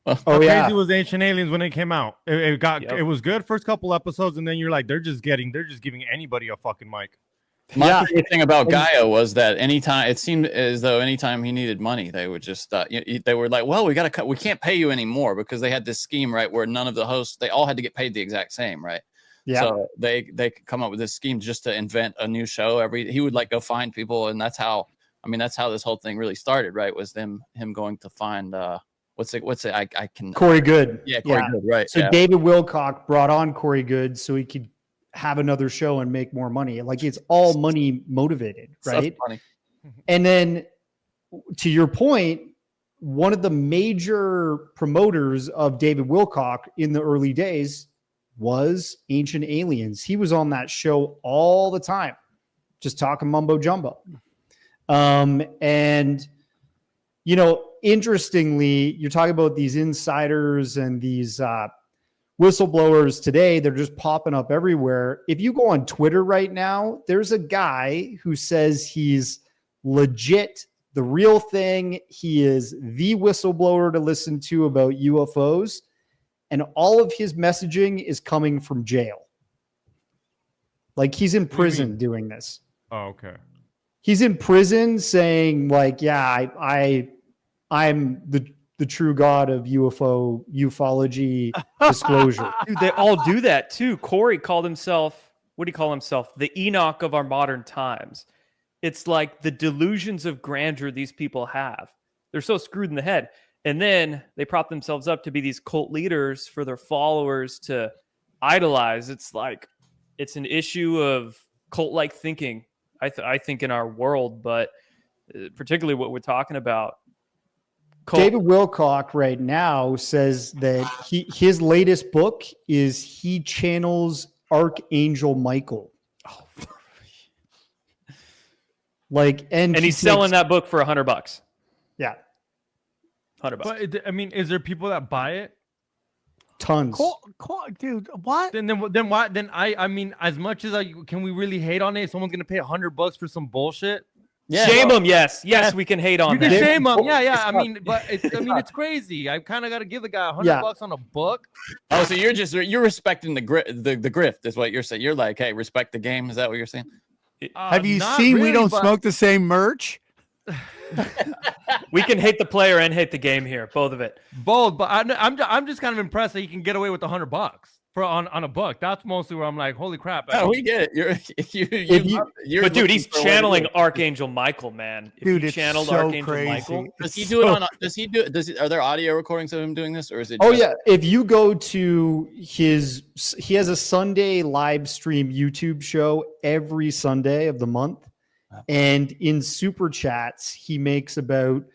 Oh, How crazy was Ancient Aliens when it came out? It was good first couple episodes, and then you're like, they're just giving anybody a fucking mic. My favorite thing about Gaia was that it seemed as though anytime he needed money, they would just they were like, well, we can't pay you anymore, because they had this scheme, right, where none of the hosts, they all had to get paid the exact same, right? Yeah. So they could come up with this scheme just to invent a new show he would like go find people, and that's how this whole thing really started, right? Was him going to find what's it? I can Corey Goode. Yeah, Corey Goode, right. So David Wilcock brought on Corey Goode so he could have another show and make more money. Like, it's all money motivated, right? So funny. And then, to your point, one of the major promoters of David Wilcock in the early days was Ancient Aliens. He was on that show all the time, just talking mumbo jumbo. And, interestingly, you're talking about these insiders and these whistleblowers today. They're just popping up everywhere. If you go on Twitter right now, there's a guy who says he's legit, the real thing. He is the whistleblower to listen to about UFOs. And all of his messaging is coming from jail. Like, he's in prison doing this. Oh, okay. he's in prison saying like, yeah, I'm the true god of ufology disclosure. Dude, they all do that too. Corey called himself, what do you call himself? The Enoch of our modern times. It's like the delusions of grandeur these people have. They're so screwed in the head. And then they prop themselves up to be these cult leaders for their followers to idolize. It's like, it's an issue of cult-like thinking, I think, in our world, but particularly what we're talking about. David Wilcock right now says that his latest book is he channels Archangel Michael. Oh. Like, and he's selling that book for $100. Yeah. $100. But I mean, is there people that buy it? Tons. Dude, what? Then why? Then I mean, as much as can we really hate on it? Someone's gonna pay $100 for some bullshit. Yeah, shame them. Yes, we can hate on you that. can shame them. Yeah. I mean, but it's crazy. I kind of got to give the guy $100 on a book. Oh, so you're respecting the grift is what you're saying. You're like, hey, respect the game. Is that what you're saying? Have you seen really, We Don't Smoke the Same merch? We can hate the player and hate the game here, both of it. Both, but I'm just kind of impressed that you can get away with $100 on a book. That's mostly where I'm like, holy crap. Oh, we get it. But dude, he's channeling Archangel Michael, man. If dude, he it's channeled so Archangel crazy. Michael. Does he do it on? Are there audio recordings of him doing this, or is it? Oh yeah, if you go to he has a Sunday live stream YouTube show every Sunday of the month, and in super chats he makes about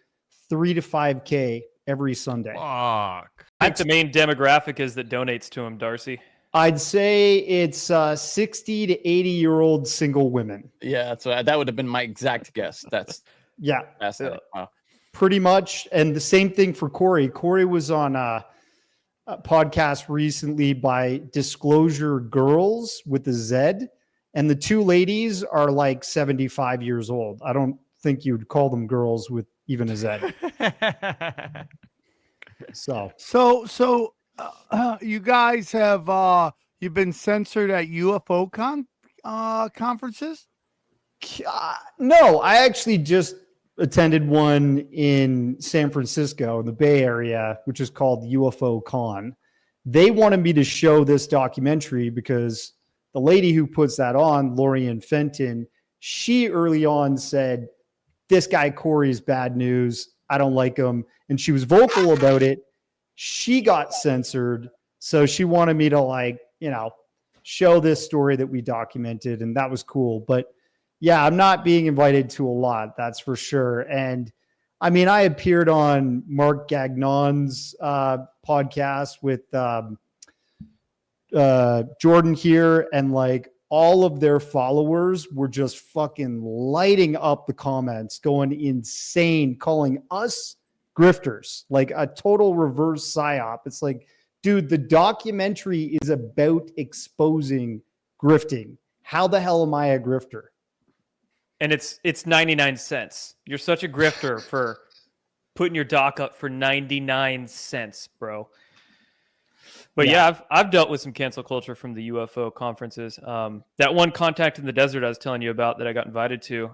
3 to 5K every Sunday. Fuck. I think the main demographic is that donates to him, Darcy. I'd say it's 60 to 80-year-old single women. Yeah, that's what, that would have been my exact guess. That's fascinating. Wow. Pretty much. And the same thing for Corey. Corey was on a podcast recently by Disclosure Girls with a Z, and the two ladies are like 75 years old. I don't think you'd call them girls with even a Z. So you guys have you've been censored at UFO conferences? No, I actually just attended one in San Francisco, in the Bay Area, which is called UFO Con. They wanted me to show this documentary because the lady who puts that on, Lorian Fenton, she early on said, this guy Corey is bad news. I don't like him. And she was vocal about it. She got censored. So she wanted me to show this story that we documented. And that was cool. But yeah, I'm not being invited to a lot. That's for sure. And I mean, I appeared on Mark Gagnon's podcast with Jordan here, and like all of their followers were just fucking lighting up the comments, going insane, calling us grifters, like a total reverse psyop. It's like, dude, the documentary is about exposing grifting. How the hell am I a grifter? And it's 99 cents. You're such a grifter for putting your doc up for 99 cents, bro. But yeah, I've dealt with some cancel culture from the UFO conferences. That one Contact in the Desert I was telling you about that I got invited to.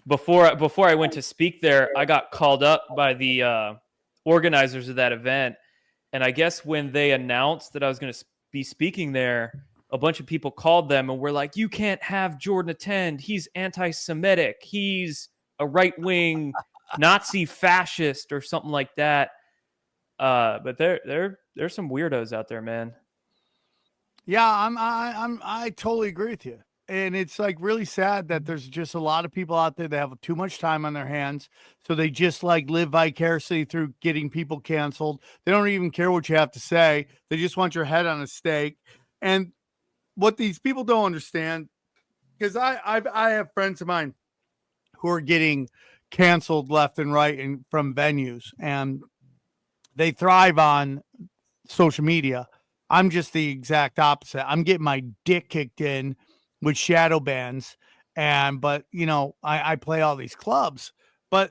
Before I went to speak there, I got called up by the organizers of that event. And I guess when they announced that I was going to be speaking there, a bunch of people called them and were like, you can't have Jordan attend. He's anti-Semitic. He's a right-wing Nazi fascist or something like that. But there's some weirdos out there, man. Yeah, I totally agree with you. And it's like really sad that there's just a lot of people out there that have too much time on their hands. So they just like live vicariously through getting people canceled. They don't even care what you have to say. They just want your head on a stake. And what these people don't understand, because I have friends of mine who are getting canceled left and right and from venues, and they thrive on social media. I'm just the exact opposite. I'm getting my dick kicked in with shadow bans, but I play all these clubs. But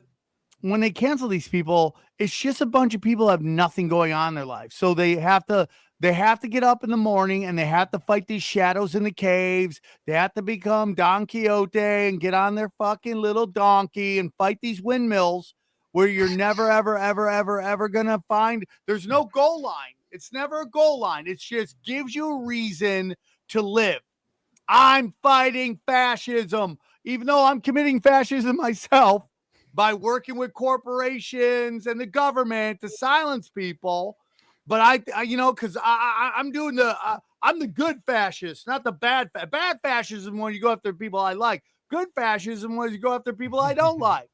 when they cancel these people, it's just a bunch of people that have nothing going on in their life. So they have to They have to get up in the morning and they have to fight these shadows in the caves. They have to become Don Quixote and get on their fucking little donkey and fight these windmills where you're never, ever, ever, ever, ever going to find. There's no goal line. It's never a goal line. It just gives you a reason to live. I'm fighting fascism, even though I'm committing fascism myself by working with corporations and the government to silence people. But I you know, because I'm doing I'm the good fascist, not the bad. Bad fascism when you go after people I like. Good fascism when you go after people I don't like.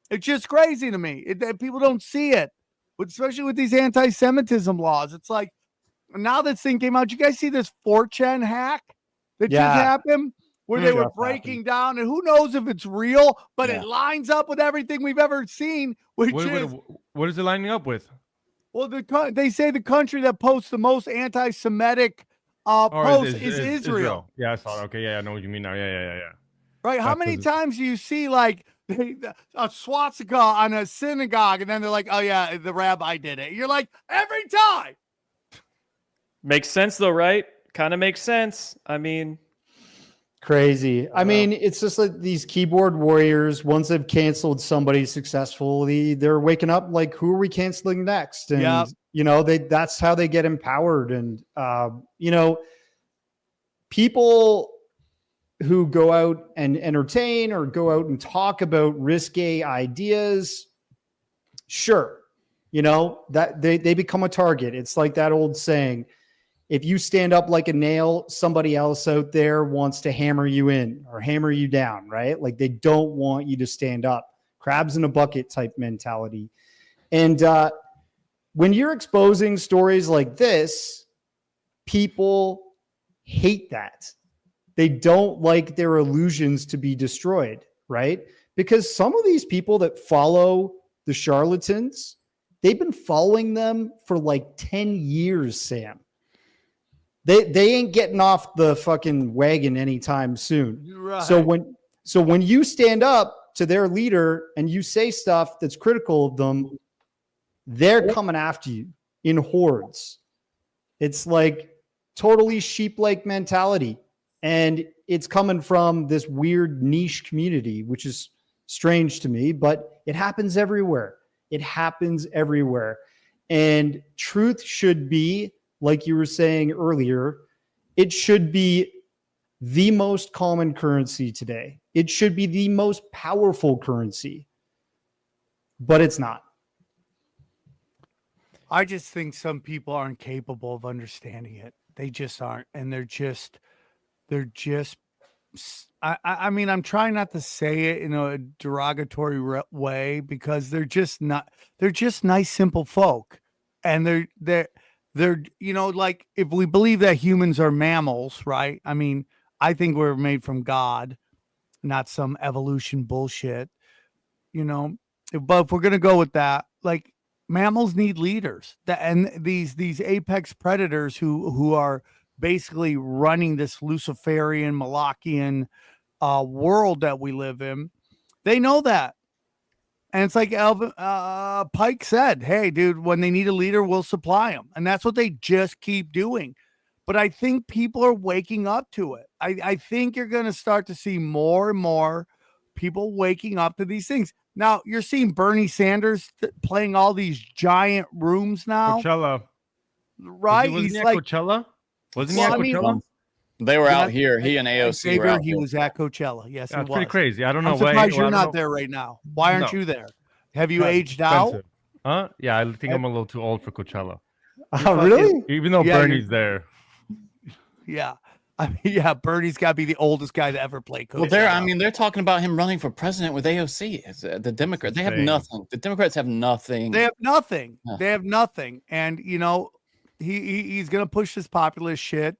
It's just crazy to me. People don't see it, especially with these anti-Semitism laws. It's like now this thing came out. You guys see this 4chan hack that just happened? Where they were breaking down, and who knows if it's real, but it lines up with everything we've ever seen. What is it lining up with? Well, they say the country that posts the most anti-Semitic posts is Israel. Yeah, I saw it. Okay, yeah, I know what you mean now. Yeah. Right? How many times do you see like a swastika on a synagogue, and then they're like, "Oh yeah, the rabbi did it." You're like, every time. Makes sense though, right? Kind of makes sense. I mean. Crazy. I mean, it's just like these keyboard warriors, once they've canceled somebody successfully, they're waking up like, who are we canceling next? And, you know, that's how they get empowered. And, you know, people who go out and entertain or go out and talk about risque ideas, sure, you know, that they become a target. It's like that old saying, if you stand up like a nail, somebody else out there wants to hammer you in or hammer you down, right? Like they don't want you to stand up. Crabs in a bucket type mentality. And when you're exposing stories like this, people hate that. They don't like their illusions to be destroyed, right? Because some of these people that follow the charlatans, they've been following them for like 10 years, Sam. They ain't getting off the fucking wagon anytime soon. Right. So when you stand up to their leader and you say stuff that's critical of them, they're coming after you in hordes. It's like totally sheep-like mentality. And it's coming from this weird niche community, which is strange to me, but it happens everywhere. It happens everywhere. And truth should be, like you were saying earlier, it should be the most common currency today. It should be the most powerful currency, but it's not. I just think some people aren't capable of understanding it. They just aren't. And they're just, I mean, I'm trying not to say it in a derogatory way because they're just nice, simple folk. And they're, you know, like if we believe that humans are mammals, right? I mean, I think we're made from God, not some evolution bullshit, you know, but if we're going to go with that, like mammals need leaders and these apex predators who are basically running this Luciferian, Malachian world that we live in. They know that. And it's like Pike said, hey, dude, when they need a leader, we'll supply them. And that's what they just keep doing. But I think people are waking up to it. I think you're going to start to see more and more people waking up to these things. Now, you're seeing Bernie Sanders playing all these giant rooms now. Coachella. Right? Wasn't he at like Coachella? Wasn't he at Coachella? They were out here. He and AOC were out he here. was at Coachella. Yes, that's pretty crazy. I don't know why. I'm surprised you're not there right now. Why aren't you there? Have you aged out? Huh? Yeah, I think I'm a little too old for Coachella. Oh, really? Even though Bernie's there. Yeah. I mean, yeah, Bernie's got to be the oldest guy to ever play Coachella. Well, they're talking about him running for president with AOC. The Democrats, they have nothing. The Democrats have nothing. They have nothing. Yeah. They have nothing. And, you know, he's going to push this populist shit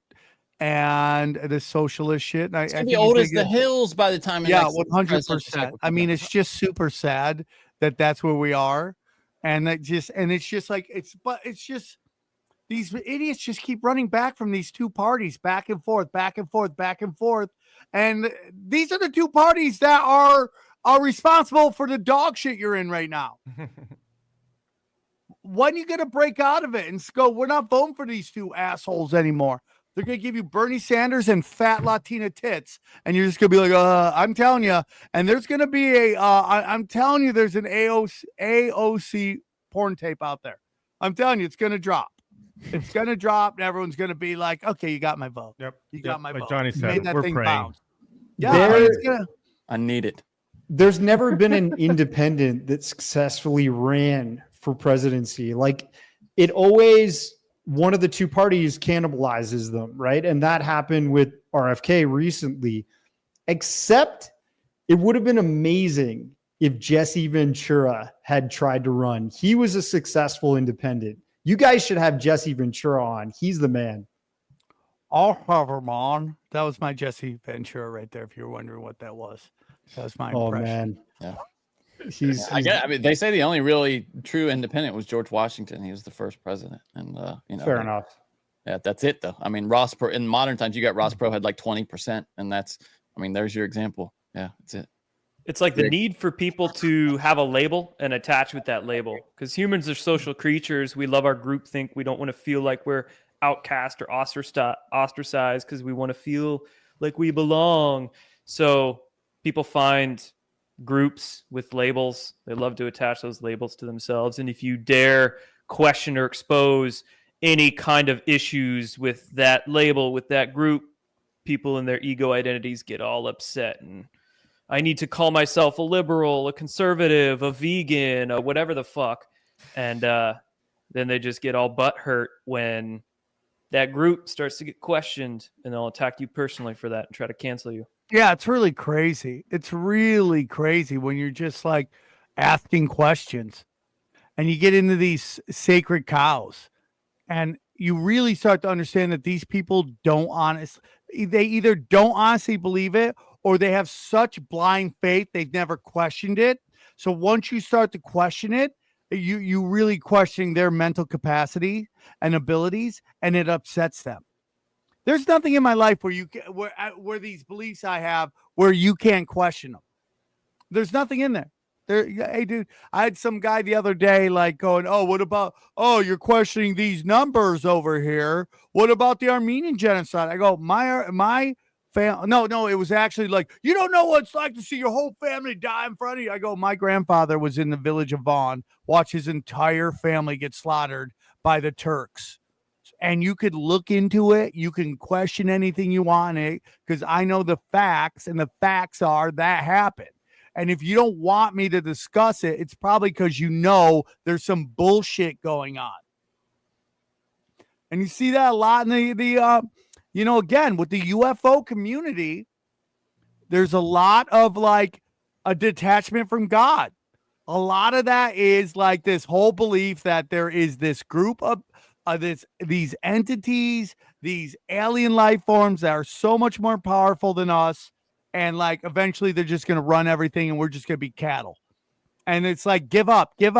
and the socialist shit. And it's going to be old as the hills by the time. Yeah, 100%. I mean, it's just super sad that that's where we are. And it's just like, these idiots just keep running back from these two parties, back and forth, back and forth, back and forth. And these are the two parties that are responsible for the dog shit you're in right now. when are you going to break out of it and go, we're not voting for these two assholes anymore? They're going to give you Bernie Sanders and fat Latina tits. And you're just going to be like, I'm telling you. And there's going to be I'm telling you, there's an AOC porn tape out there. I'm telling you, it's going to drop. It's going to drop. And everyone's going to be like, okay, you got my vote. Yep. You got my like vote. Johnny You said, we're praying. bounce. Yeah, I need it. There's never been an independent that successfully ran for presidency. Like, it always, one of the two parties cannibalizes them, right? And that happened with RFK recently, except it would have been amazing if Jesse Ventura had tried to run. He was a successful independent. You guys should have Jesse Ventura on. He's the man. That was my Jesse Ventura right there, if you're wondering what that was. That was my impression. Man. Yeah. He's I mean, they say the only really true independent was George Washington. He was the first president, and fair enough. Yeah, that's it though. I mean, Ross Perot, in modern times, you got Ross Perot had like 20%, and that's, I mean, there's your example. Yeah, that's it. It's like the need for people to have a label and attach with that label, because humans are social creatures. We love our groupthink. We don't want to feel like we're outcast or ostracized because we want to feel like we belong. So people find groups with labels. They love to attach those labels to themselves. And if you dare question or expose any kind of issues with that label, with that group, people and their ego identities get all upset. And I need to call myself a liberal, a conservative, a vegan, a whatever the fuck. And then they just get all butthurt when that group starts to get questioned, and they'll attack you personally for that and try to cancel you. Yeah, it's really crazy. It's really crazy when you're just like asking questions and you get into these sacred cows and you really start to understand that these people they either don't honestly believe it or they have such blind faith they've never questioned it. So once you start to question it, you really questioning their mental capacity and abilities, and it upsets them. There's nothing in my life where these beliefs I have where you can't question them. There's nothing in there. Hey, dude, I had some guy the other day like going, you're questioning these numbers over here. What about the Armenian genocide? I go, my family. No, it was actually like, you don't know what it's like to see your whole family die in front of you. I go, my grandfather was in the village of Vaughan, watched his entire family get slaughtered by the Turks. And you could look into it. You can question anything you want it because I know the facts, and the facts are that happened. And if you don't want me to discuss it, it's probably because you know there's some bullshit going on. And you see that a lot in again, with the UFO community, there's a lot of like a detachment from God. A lot of that is like this whole belief that there is this group of these entities, these alien life forms that are so much more powerful than us. And like, eventually they're just going to run everything and we're just going to be cattle. And it's like, give up, just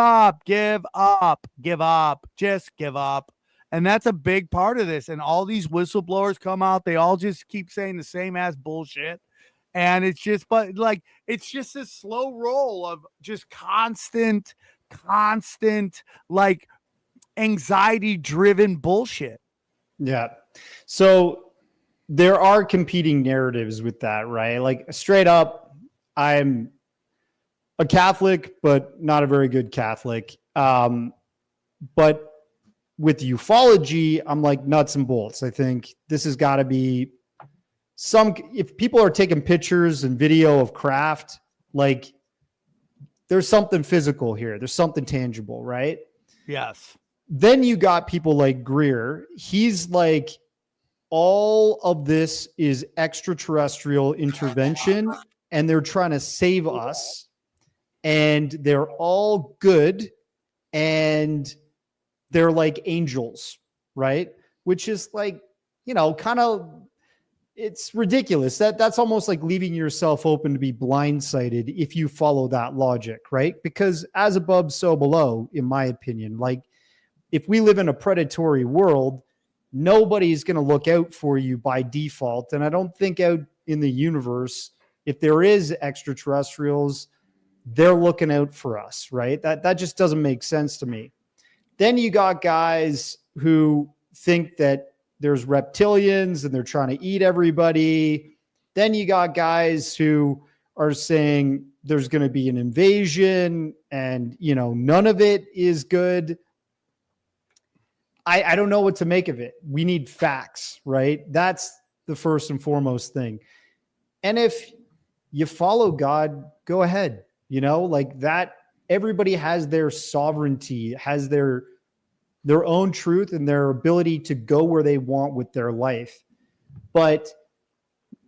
give up. And that's a big part of this. And all these whistleblowers come out. They all just keep saying the same ass bullshit. And it's just this slow roll of just constant, like anxiety driven bullshit. Yeah. So there are competing narratives with that, right? Like straight up, I'm a Catholic, but not a very good Catholic. But with ufology, I'm like nuts and bolts. I think this has got to be if people are taking pictures and video of craft, like there's something physical here. There's something tangible, right? Yes. Then you got people like Greer. He's like, all of this is extraterrestrial intervention and they're trying to save us and they're all good and they're like angels, right? Which is like, kind of, it's ridiculous. That's almost like leaving yourself open to be blindsided if you follow that logic, right? Because as above, so below, in my opinion. Like, if we live in a predatory world, nobody's going to look out for you by default. And I don't think out in the universe, if there is extraterrestrials, they're looking out for us, right? That just doesn't make sense to me. Then you got guys who think that there's reptilians and they're trying to eat everybody. Then you got guys who are saying there's going to be an invasion and, you know, none of it is good. I don't know what to make of it. We need facts, right? That's the first and foremost thing. And if you follow God, go ahead, you know, like that. Everybody has their sovereignty, has their own truth and their ability to go where they want with their life. But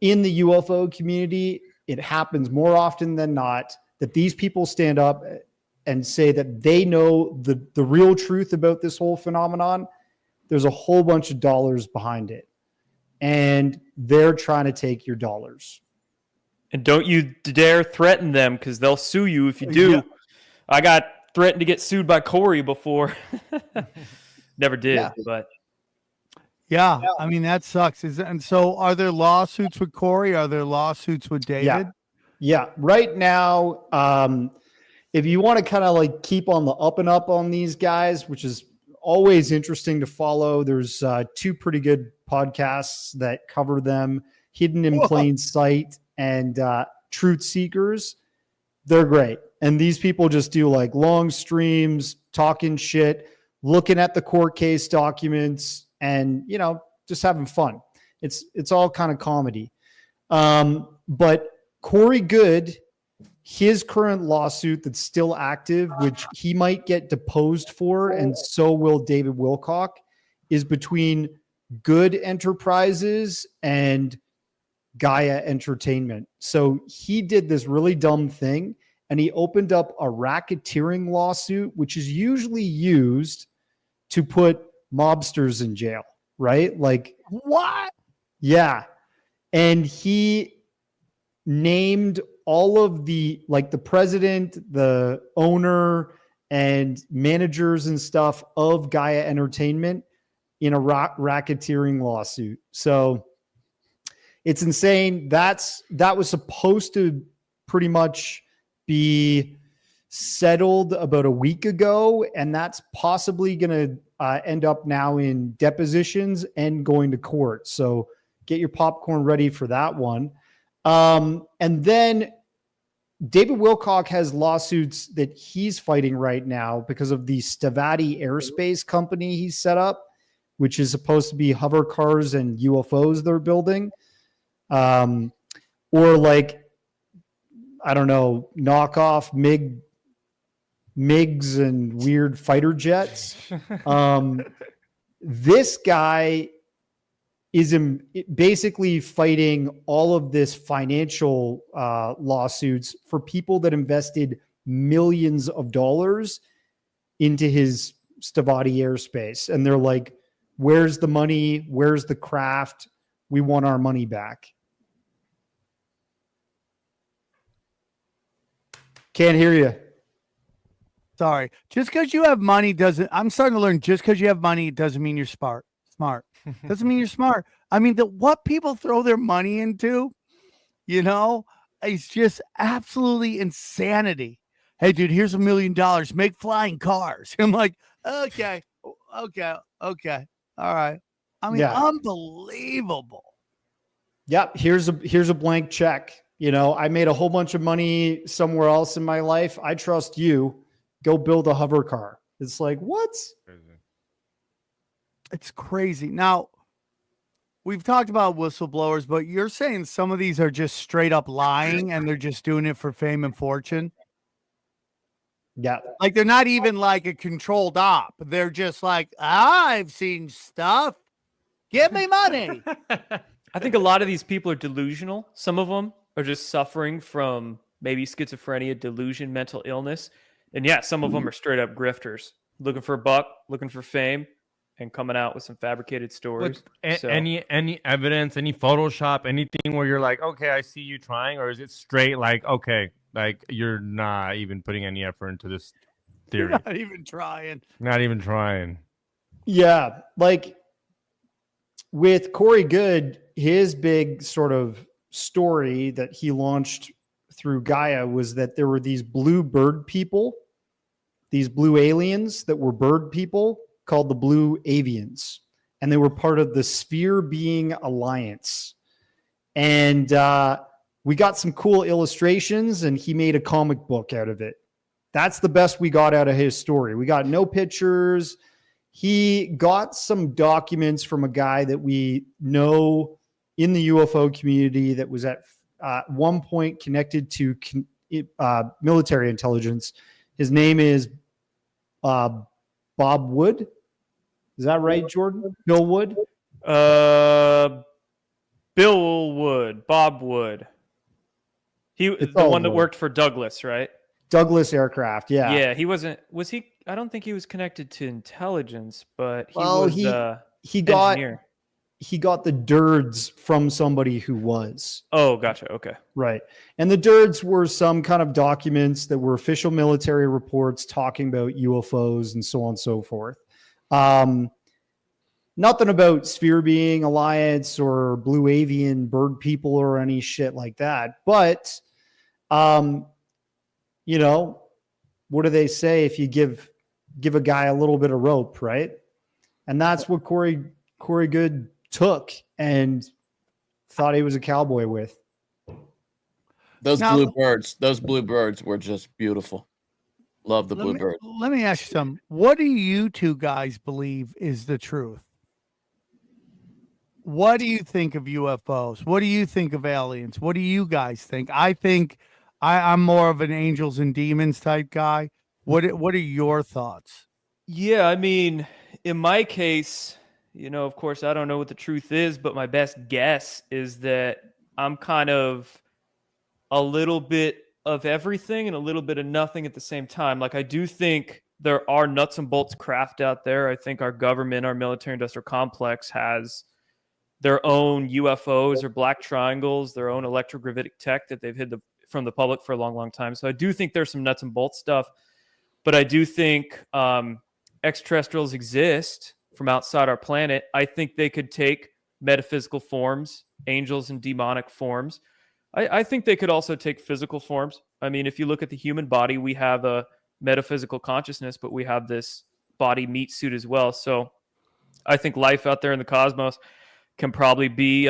in the UFO community, it happens more often than not that these people stand up and say that they know the real truth about this whole phenomenon. There's a whole bunch of dollars behind it, and they're trying to take your dollars. And don't you dare threaten them, because they'll sue you if you do. Yeah. I got threatened to get sued by Corey before. Never did, but yeah, I mean, that sucks. And so are there lawsuits with Corey? Are there lawsuits with David? Yeah. Right now, if you want to kind of like keep on the up and up on these guys, which is always interesting to follow, there's two pretty good podcasts that cover them, Hidden in Plain Sight and Truth Seekers. They're great. And these people just do like long streams, talking shit, looking at the court case documents, and, you know, just having fun. It's all kind of comedy. But Corey Goode, his current lawsuit that's still active, which he might get deposed for, and so will David Wilcock, is between Goode Enterprises and Gaia Entertainment. So he did this really dumb thing, and he opened up a racketeering lawsuit, which is usually used to put mobsters in jail, right? Like, what? Yeah. And he named all of the, like, the president, the owner, and managers and stuff of Gaia Entertainment in a racketeering lawsuit. So it's insane. That was supposed to pretty much be settled about a week ago, and that's possibly going to end up now in depositions and going to court. So get your popcorn ready for that one. And then David Wilcock has lawsuits that he's fighting right now because of the Stavati Aerospace company he set up, which is supposed to be hover cars and UFOs they're building. Or like, I don't know, knockoff MiGs and weird fighter jets. This guy is basically fighting all of this financial lawsuits for people that invested millions of dollars into his Stavati Aerospace. And they're like, where's the money? Where's the craft? We want our money back. Can't hear you. Sorry. Just because you have money I'm starting to learn, just because you have money, it doesn't mean you're smart. Doesn't mean you're smart. I mean, what people throw their money into, you know, it's just absolutely insanity. Hey, dude, here's $1 million. Make flying cars. I'm like, okay. All right. I mean, unbelievable. Yep. Here's a blank check. You know, I made a whole bunch of money somewhere else in my life. I trust you. Go build a hover car. It's like, what? It's crazy. Now, we've talked about whistleblowers, but you're saying some of these are just straight up lying and they're just doing it for fame and fortune? Yeah. Like, they're not even like a controlled op. They're just like, I've seen stuff. Give me money. I think a lot of these people are delusional. Some of them are just suffering from maybe schizophrenia, delusion, mental illness. And yeah, some of them are straight up grifters, looking for a buck, looking for fame, and coming out with some fabricated stories. Any evidence, any Photoshop, anything where you're like, okay, I see you trying, or is it straight like, okay, like you're not even putting any effort into this theory? You're not even trying. Not even trying. Yeah. Like with Corey Goode, his big sort of story that he launched through Gaia was that there were these blue bird people these blue aliens that were bird people called the Blue Avians, and they were part of the Sphere Being Alliance. And we got some cool illustrations, and he made a comic book out of it. That's the best we got out of his story. We got no pictures. He got some documents from a guy that we know in the UFO community that was at one point connected to military intelligence. His name is Bob Wood. Is that right, Jordan? Bill Wood? Bill Wood, Bob Wood. The one that worked for Douglas, right? Douglas Aircraft, yeah. Yeah, he wasn't. Was he? I don't think he was connected to intelligence, but he got engineer. He got the dirds from somebody who was. Oh, gotcha. Okay. Right. And the dirds were some kind of documents that were official military reports talking about UFOs and so on and so forth. Nothing about Sphere Being Alliance or Blue Avian bird people or any shit like that. But, you know, what do they say if you give a guy a little bit of rope, right? And that's what Corey Goode took and thought he was a cowboy with. Those blue birds were just beautiful. Love the blue bird. Let me ask you something. What do you two guys believe is the truth? What do you think of UFOs? What do you think of aliens? What do you guys think? I think I'm more of an angels and demons type guy. What are your thoughts? Yeah, I mean, in my case, you know, of course, I don't know what the truth is, but my best guess is that I'm kind of a little bit of everything and a little bit of nothing at the same time. Like, I do think there are nuts and bolts craft out there. I think our government, our military industrial complex has their own UFOs or black triangles, their own electrogravitic tech that they've hid from the public for a long, long time. So I do think there's some nuts and bolts stuff, but I do think extraterrestrials exist from outside our planet. I think they could take metaphysical forms, angels and demonic forms. I think they could also take physical forms. I mean, if you look at the human body, we have a metaphysical consciousness, but we have this body meat suit as well. So I think life out there in the cosmos can probably be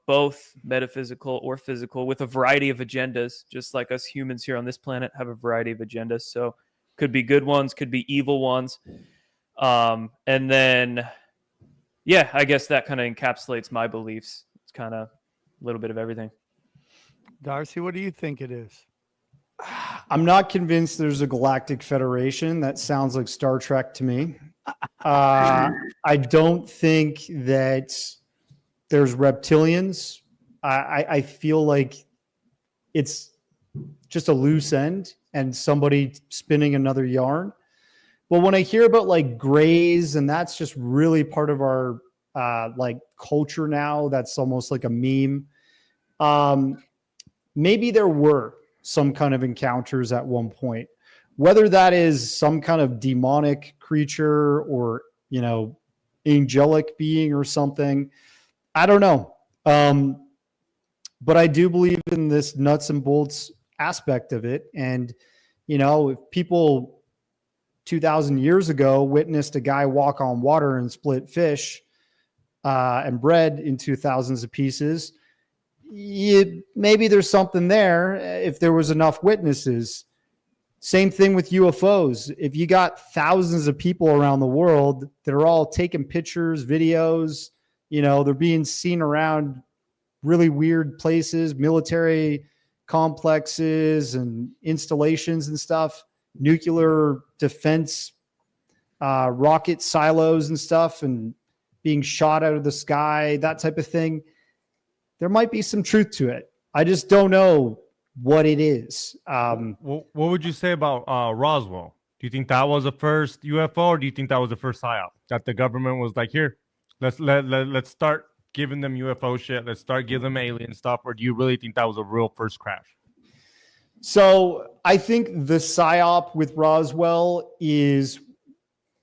both metaphysical or physical with a variety of agendas, just like us humans here on this planet have a variety of agendas. So could be good ones, could be evil ones. And then, yeah, I guess that kind of encapsulates my beliefs. It's kind of a little bit of everything. Darcy, what do you think it is? I'm not convinced there's a galactic federation. That sounds like Star Trek to me. I don't think that there's reptilians. I feel like it's just a loose end and somebody spinning another yarn. But when I hear about like grays, and that's just really part of our like culture now, that's almost like a meme. Maybe there were some kind of encounters at one point, whether that is some kind of demonic creature or, you know, angelic being or something. I don't know. But I do believe in this nuts and bolts aspect of it. And, you know, if people 2,000 years ago witnessed a guy walk on water and split fish and bread into thousands of pieces, maybe there's something there if there was enough witnesses. Same thing with UFOs. If you got thousands of people around the world that are all taking pictures, videos, you know, they're being seen around really weird places, military complexes and installations and stuff, nuclear defense, rocket silos and stuff, and being shot out of the sky, that type of thing. There might be some truth to it. I just don't know what it is. What would you say about Roswell? Do you think that was the first UFO, or do you think that was the first PSYOP that the government was like, here, let's start giving them UFO shit, let's start giving them alien stuff, or do you really think that was a real first crash? So I think the PSYOP with Roswell is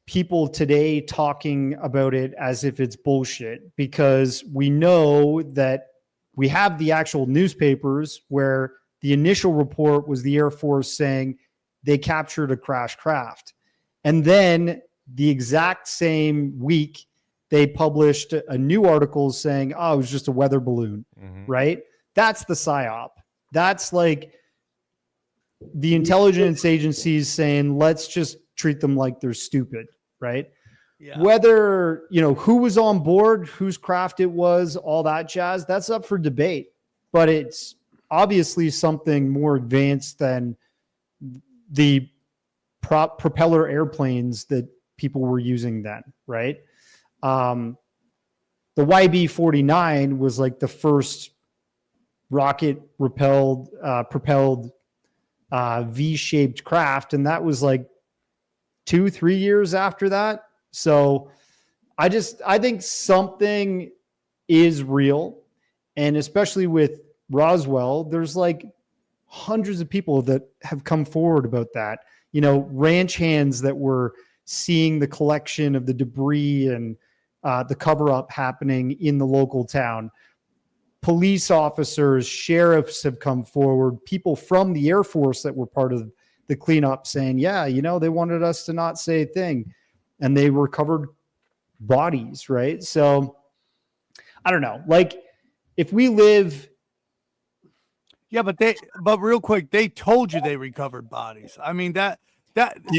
people today talking about it as if it's bullshit, because we know that we have the actual newspapers where the initial report was the Air Force saying they captured a crash craft. And then the exact same week, they published a new article saying, oh, it was just a weather balloon, right? That's the PSYOP. That's like the intelligence agencies saying, let's just treat them like they're stupid, right? Yeah. Whether, who was on board, whose craft it was, all that jazz, that's up for debate. But it's obviously something more advanced than the propeller airplanes that people were using then, right? The YB-49 was like the first rocket propelled V-shaped craft, and that was like 2-3 years after that. So I think something is real, and especially with Roswell, there's like hundreds of people that have come forward about that. Ranch hands that were seeing the collection of the debris and the cover-up happening in the local town. Police officers, sheriffs have come forward, people from the Air Force that were part of the cleanup saying, yeah, they wanted us to not say a thing. And they recovered bodies, right? So I don't know. Like, if we live... Yeah, but real quick, they told you they recovered bodies. I mean,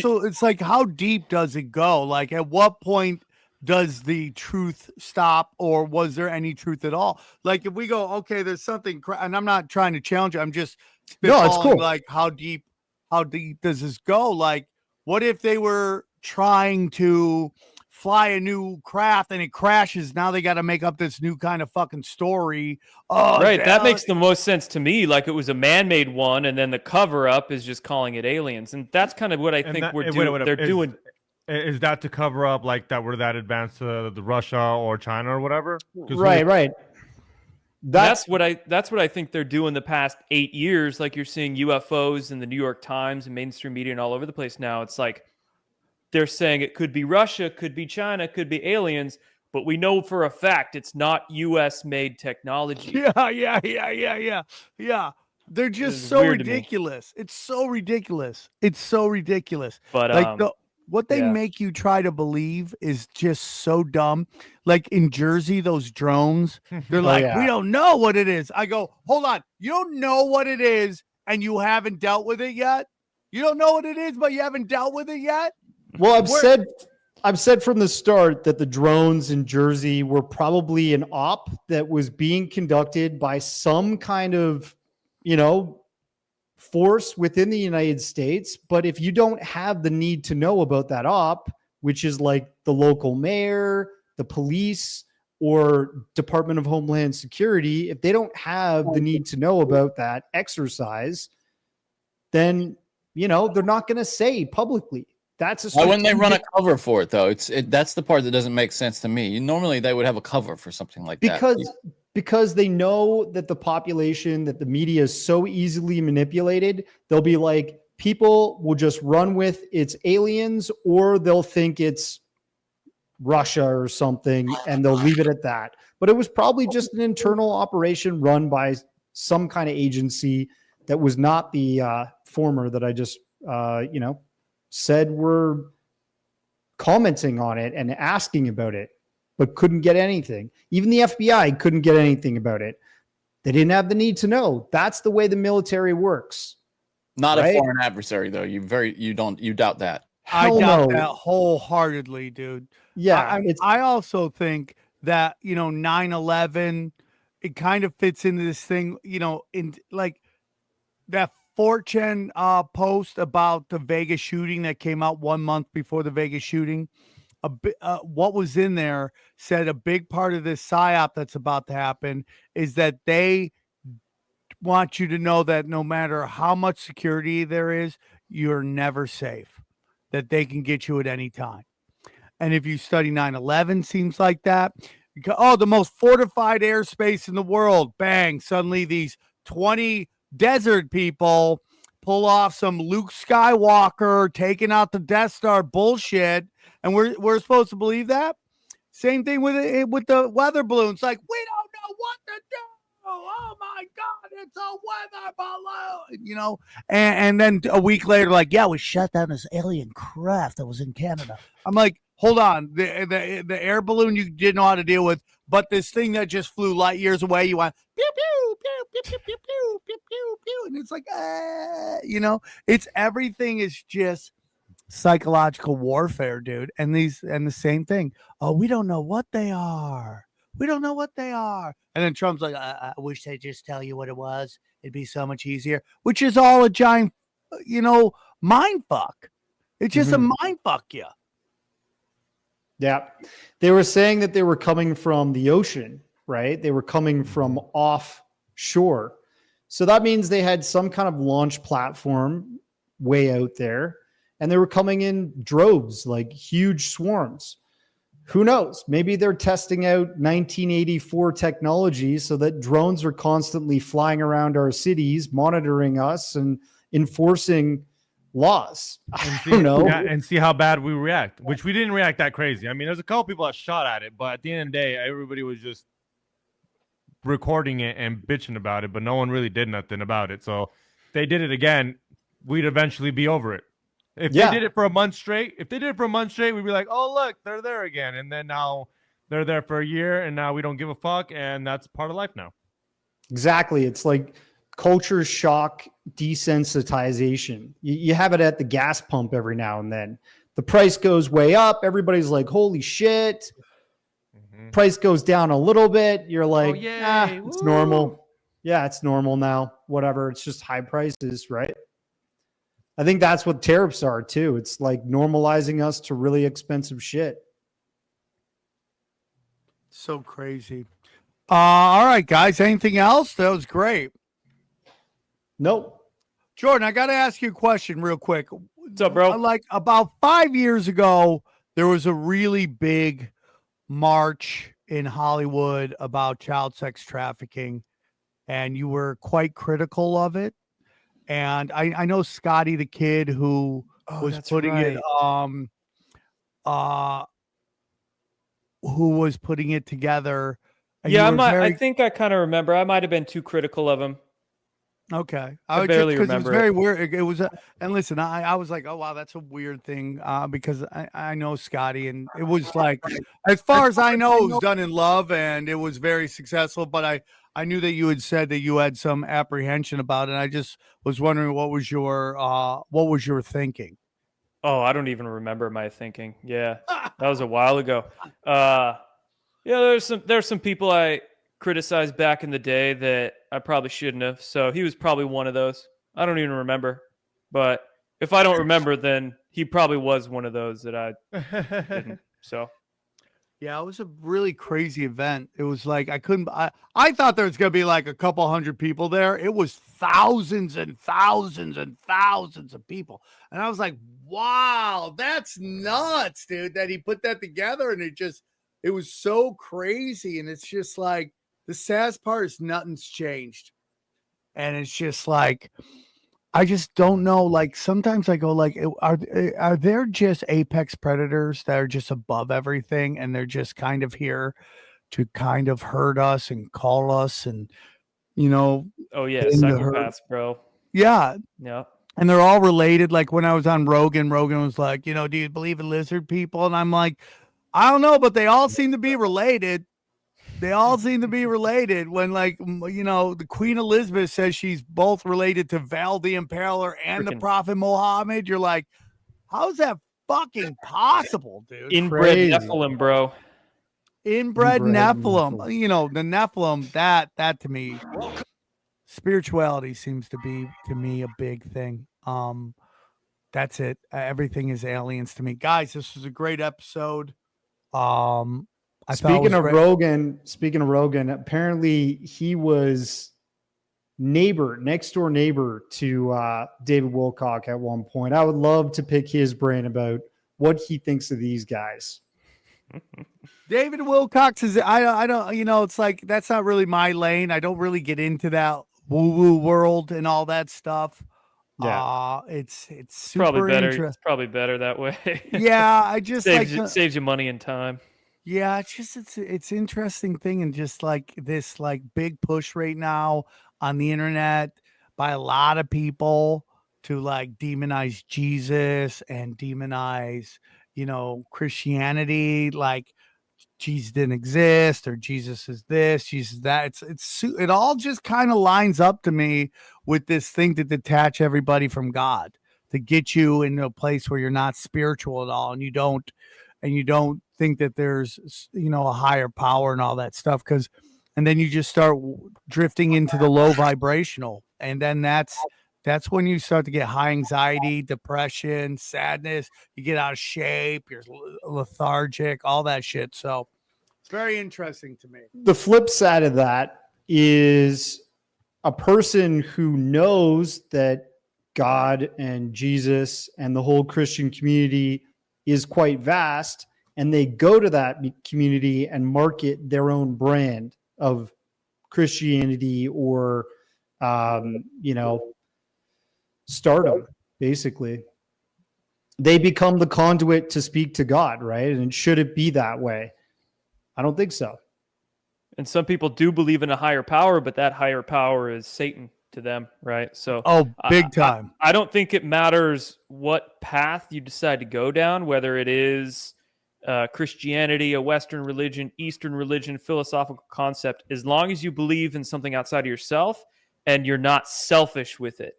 so it's like, how deep does it go? Like, at what point does the truth stop, or was there any truth at all? Like, if we go, okay, there's something, and I'm not trying to challenge you, I'm just spitballing, it's cool. Like, how deep does this go? Like, what if they were trying to fly a new craft and it crashes? Now they got to make up this new kind of fucking story. Oh, right. That makes the most sense to me. Like, it was a man-made one, and then the cover-up is just calling it aliens, and that's kind of what I think we're doing. They're doing. Is that to cover up like that we're that advanced to the Russia or China or whatever? Right. That's what I think they're doing the past 8 years. Like, you're seeing UFOs in the New York Times and mainstream media and all over the place now. It's like they're saying it could be Russia, could be China, could be aliens, but we know for a fact it's not U.S. made technology. Yeah. They're just so ridiculous. It's so ridiculous. But like what they make you try to believe is just so dumb. Like in Jersey, those drones, they're like, we don't know what it is. I go, hold on. You don't know what it is, and you haven't dealt with it yet? You don't know what it is, but you haven't dealt with it yet? Well, I've said from the start that the drones in Jersey were probably an op that was being conducted by some kind of, force within the United States. But if you don't have the need to know about that op, which is like the local mayor, the police, or Department of Homeland Security, if they don't have the need to know about that exercise, then, they're not going to say publicly. Why wouldn't they run a cover for it, though? That's the part that doesn't make sense to me. Normally, they would have a cover for something like that. Because they know that the population, that the media is so easily manipulated, they'll be like, people will just run with it's aliens, or they'll think it's Russia or something, and they'll leave it at that. But it was probably just an internal operation run by some kind of agency that was not the former that I just, said were commenting on it and asking about it, but couldn't get anything. Even the FBI couldn't get anything about it. They didn't have the need to know. That's the way the military works. Not a foreign adversary, though. You doubt that. I doubt that wholeheartedly, dude. Yeah. I also think that, 9/11, it kind of fits into this thing, in like that 4chan post about the Vegas shooting that came out 1 month before the Vegas shooting. What was in there said a big part of this PSYOP that's about to happen is that they want you to know that no matter how much security there is, you're never safe, that they can get you at any time. And if you study 9/11, seems like that. The most fortified airspace in the world. Bang. Suddenly these 20 desert people pull off some Luke Skywalker taking out the Death Star bullshit, and we're supposed to believe that. Same thing with the weather balloons. Like, we don't know what to do. oh my God, it's a weather balloon, you know? And then a week later, like, yeah, we shut down this alien craft that was in Canada. I'm like, hold on, the air balloon you didn't know how to deal with, but this thing that just flew light years away, you went pew pew pew pew pew pew pew pew pew pew, and it's like, you know, it's everything is just psychological warfare, dude. And the same thing. Oh, we don't know what they are. We don't know what they are. And then Trump's like, I wish they'd just tell you what it was. It'd be so much easier, which is all a giant, you know, mind fuck. It's just a mind fuck you. Yeah. They were saying that they were coming from the ocean, right? They were coming from offshore. So that means they had some kind of launch platform way out there, and they were coming in droves, like huge swarms. Who knows? Maybe they're testing out 1984 technology so that drones are constantly flying around our cities, monitoring us and enforcing laws. I don't know. Yeah, and see how bad we react, which we didn't react that crazy. I mean, there's a couple people that shot at it, but at the end of the day, everybody was just recording it and bitching about it, but no one really did nothing about it. So if they did it again, we'd eventually be over it. If they did it for a month straight, we'd be like, oh, look, they're there again. And then now they're there for a year, and now we don't give a fuck, and that's part of life now. Exactly. It's like culture shock desensitization. You have it at the gas pump every now and then. The price goes way up. Everybody's like, holy shit. Price goes down a little bit. You're like, it's normal. Yeah, it's normal now. Whatever. It's just high prices, right? I think that's what tariffs are too. It's like normalizing us to really expensive shit. So crazy. All right, guys. Anything else? That was great. Nope. Jordan, I got to ask you a question real quick. What's up, bro? Like about 5 years ago, there was a really big march in Hollywood about child sex trafficking, and you were quite critical of it. And I know Scotty, the kid who was putting it, who was putting it together. Yeah, I think I kind of remember. I might have been too critical of him. Okay, I barely remember. It was very weird. It was, and listen, I was like, oh wow, that's a weird thing, because I know Scotty, and it was like, as far as I know, it was done in love, and it was very successful. But I knew that you had said that you had some apprehension about it. And I just was wondering what was your thinking. Oh, I don't even remember my thinking. Yeah, that was a while ago. Yeah, there's some people I criticized back in the day that I probably shouldn't have. So he was probably one of those. I don't even remember. But if I don't remember, then he probably was one of those that I didn't. So. Yeah, it was a really crazy event. It was like I thought there was going to be like a couple hundred people there. It was thousands and thousands and thousands of people. And I was like, wow, that's nuts, dude, that he put that together. And it was so crazy. And it's just like, the saddest part is nothing's changed. And it's just like, I just don't know. Like sometimes I go like, are there just apex predators that are just above everything, and they're just kind of here to kind of hurt us and call us, and you know? Oh yeah, psychopaths, bro. Yeah, yeah. And they're all related. Like when I was on Rogan was like, you know, do you believe in lizard people? And I'm like, I don't know, but they all seem to be related. They all seem to be related. When, like, you know, the Queen Elizabeth says she's both related to Val the Impaler and the Prophet Muhammad. You're like, how is that fucking possible, dude? Inbred Nephilim, bro. Inbred Nephilim. You know, the Nephilim, that to me, spirituality seems to be, to me, a big thing. That's it. Everything is aliens to me. Guys, this was a great episode. Speaking of Rogan, apparently he was next door neighbor to David Wilcock at one point. I would love to pick his brain about what he thinks of these guys. David Wilcock is, I don't, you know, it's like, that's not really my lane. I don't really get into that woo-woo world and all that stuff. Yeah, it's super probably better. It's probably better that way. Yeah, I just saves you money and time. Yeah, it's interesting thing, and just like this like big push right now on the internet by a lot of people to like demonize Jesus and demonize, Christianity, like Jesus didn't exist or Jesus is this, Jesus is that. It all just kind of lines up to me with this thing to detach everybody from God, to get you into a place where you're not spiritual at all, and you don't think that there's a higher power and all that stuff, and then you just start drifting into the low vibrational, and then that's when you start to get high anxiety, depression, sadness. You get out of shape, you're lethargic, all that shit. So it's very interesting to me. The flip side of that is a person who knows that God and Jesus and the whole Christian community is quite vast, and they go to that community and market their own brand of Christianity or, stardom, basically. They become the conduit to speak to God, right? And should it be that way? I don't think so. And some people do believe in a higher power, but that higher power is Satan to them, right? So, big time. I don't think it matters what path you decide to go down, whether it is Christianity, a Western religion, Eastern religion, philosophical concept, as long as you believe in something outside of yourself and you're not selfish with it.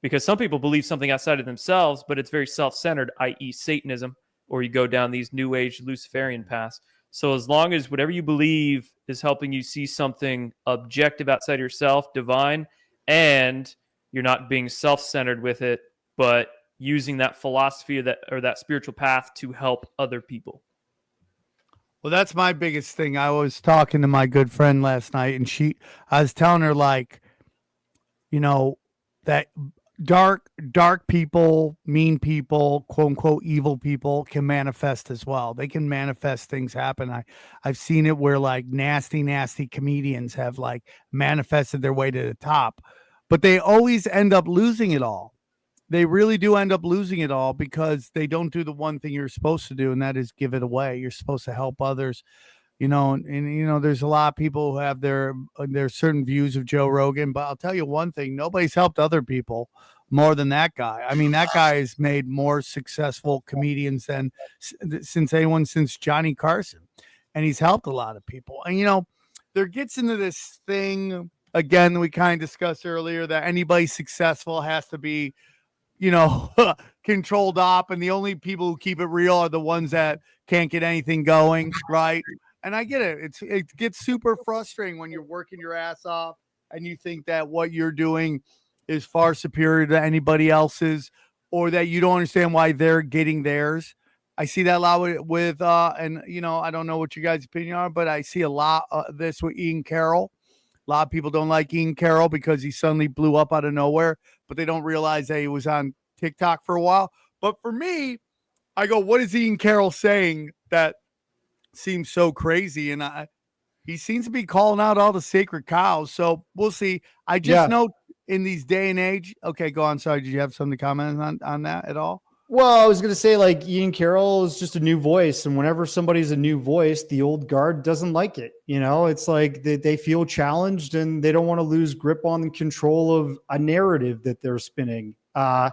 Because some people believe something outside of themselves, but it's very self-centered, i.e. Satanism, or you go down these New Age Luciferian paths. So as long as whatever you believe is helping you see something objective outside yourself, divine, and you're not being self-centered with it, but using that philosophy or that spiritual path to help other people. Well, that's my biggest thing. I was talking to my good friend last night, and I was telling her, like, that dark people, mean people, quote unquote evil people can manifest as well. They can manifest things happen. I've seen it where like nasty comedians have like manifested their way to the top, but they always end up losing it all. They really do end up losing it all because they don't do the one thing you're supposed to do, and that is give it away. You're supposed to help others. And there's a lot of people who have their certain views of Joe Rogan, but I'll tell you one thing: nobody's helped other people more than that guy. I mean, that guy has made more successful comedians than since Johnny Carson, and he's helped a lot of people. And there gets into this thing again we kind of discussed earlier, that anybody successful has to be, controlled op, and the only people who keep it real are the ones that can't get anything going, right? And I get it. It gets super frustrating when you're working your ass off and you think that what you're doing is far superior to anybody else's, or that you don't understand why they're getting theirs. I see that a lot with and I don't know what you guys' opinion are, but I see a lot of this with Ian Carroll. A lot of people don't like Ian Carroll because he suddenly blew up out of nowhere, but they don't realize that he was on TikTok for a while. But for me, I go, what is Ian Carroll saying that seems so crazy? And he seems to be calling out all the sacred cows. So we'll see. I just know in these day and age. Okay, go on. Sorry, did you have something to comment on that at all? Well, I was going to say, like, Ian Carroll is just a new voice. And whenever somebody's a new voice, the old guard doesn't like it. It's like they feel challenged and they don't want to lose grip on the control of a narrative that they're spinning. I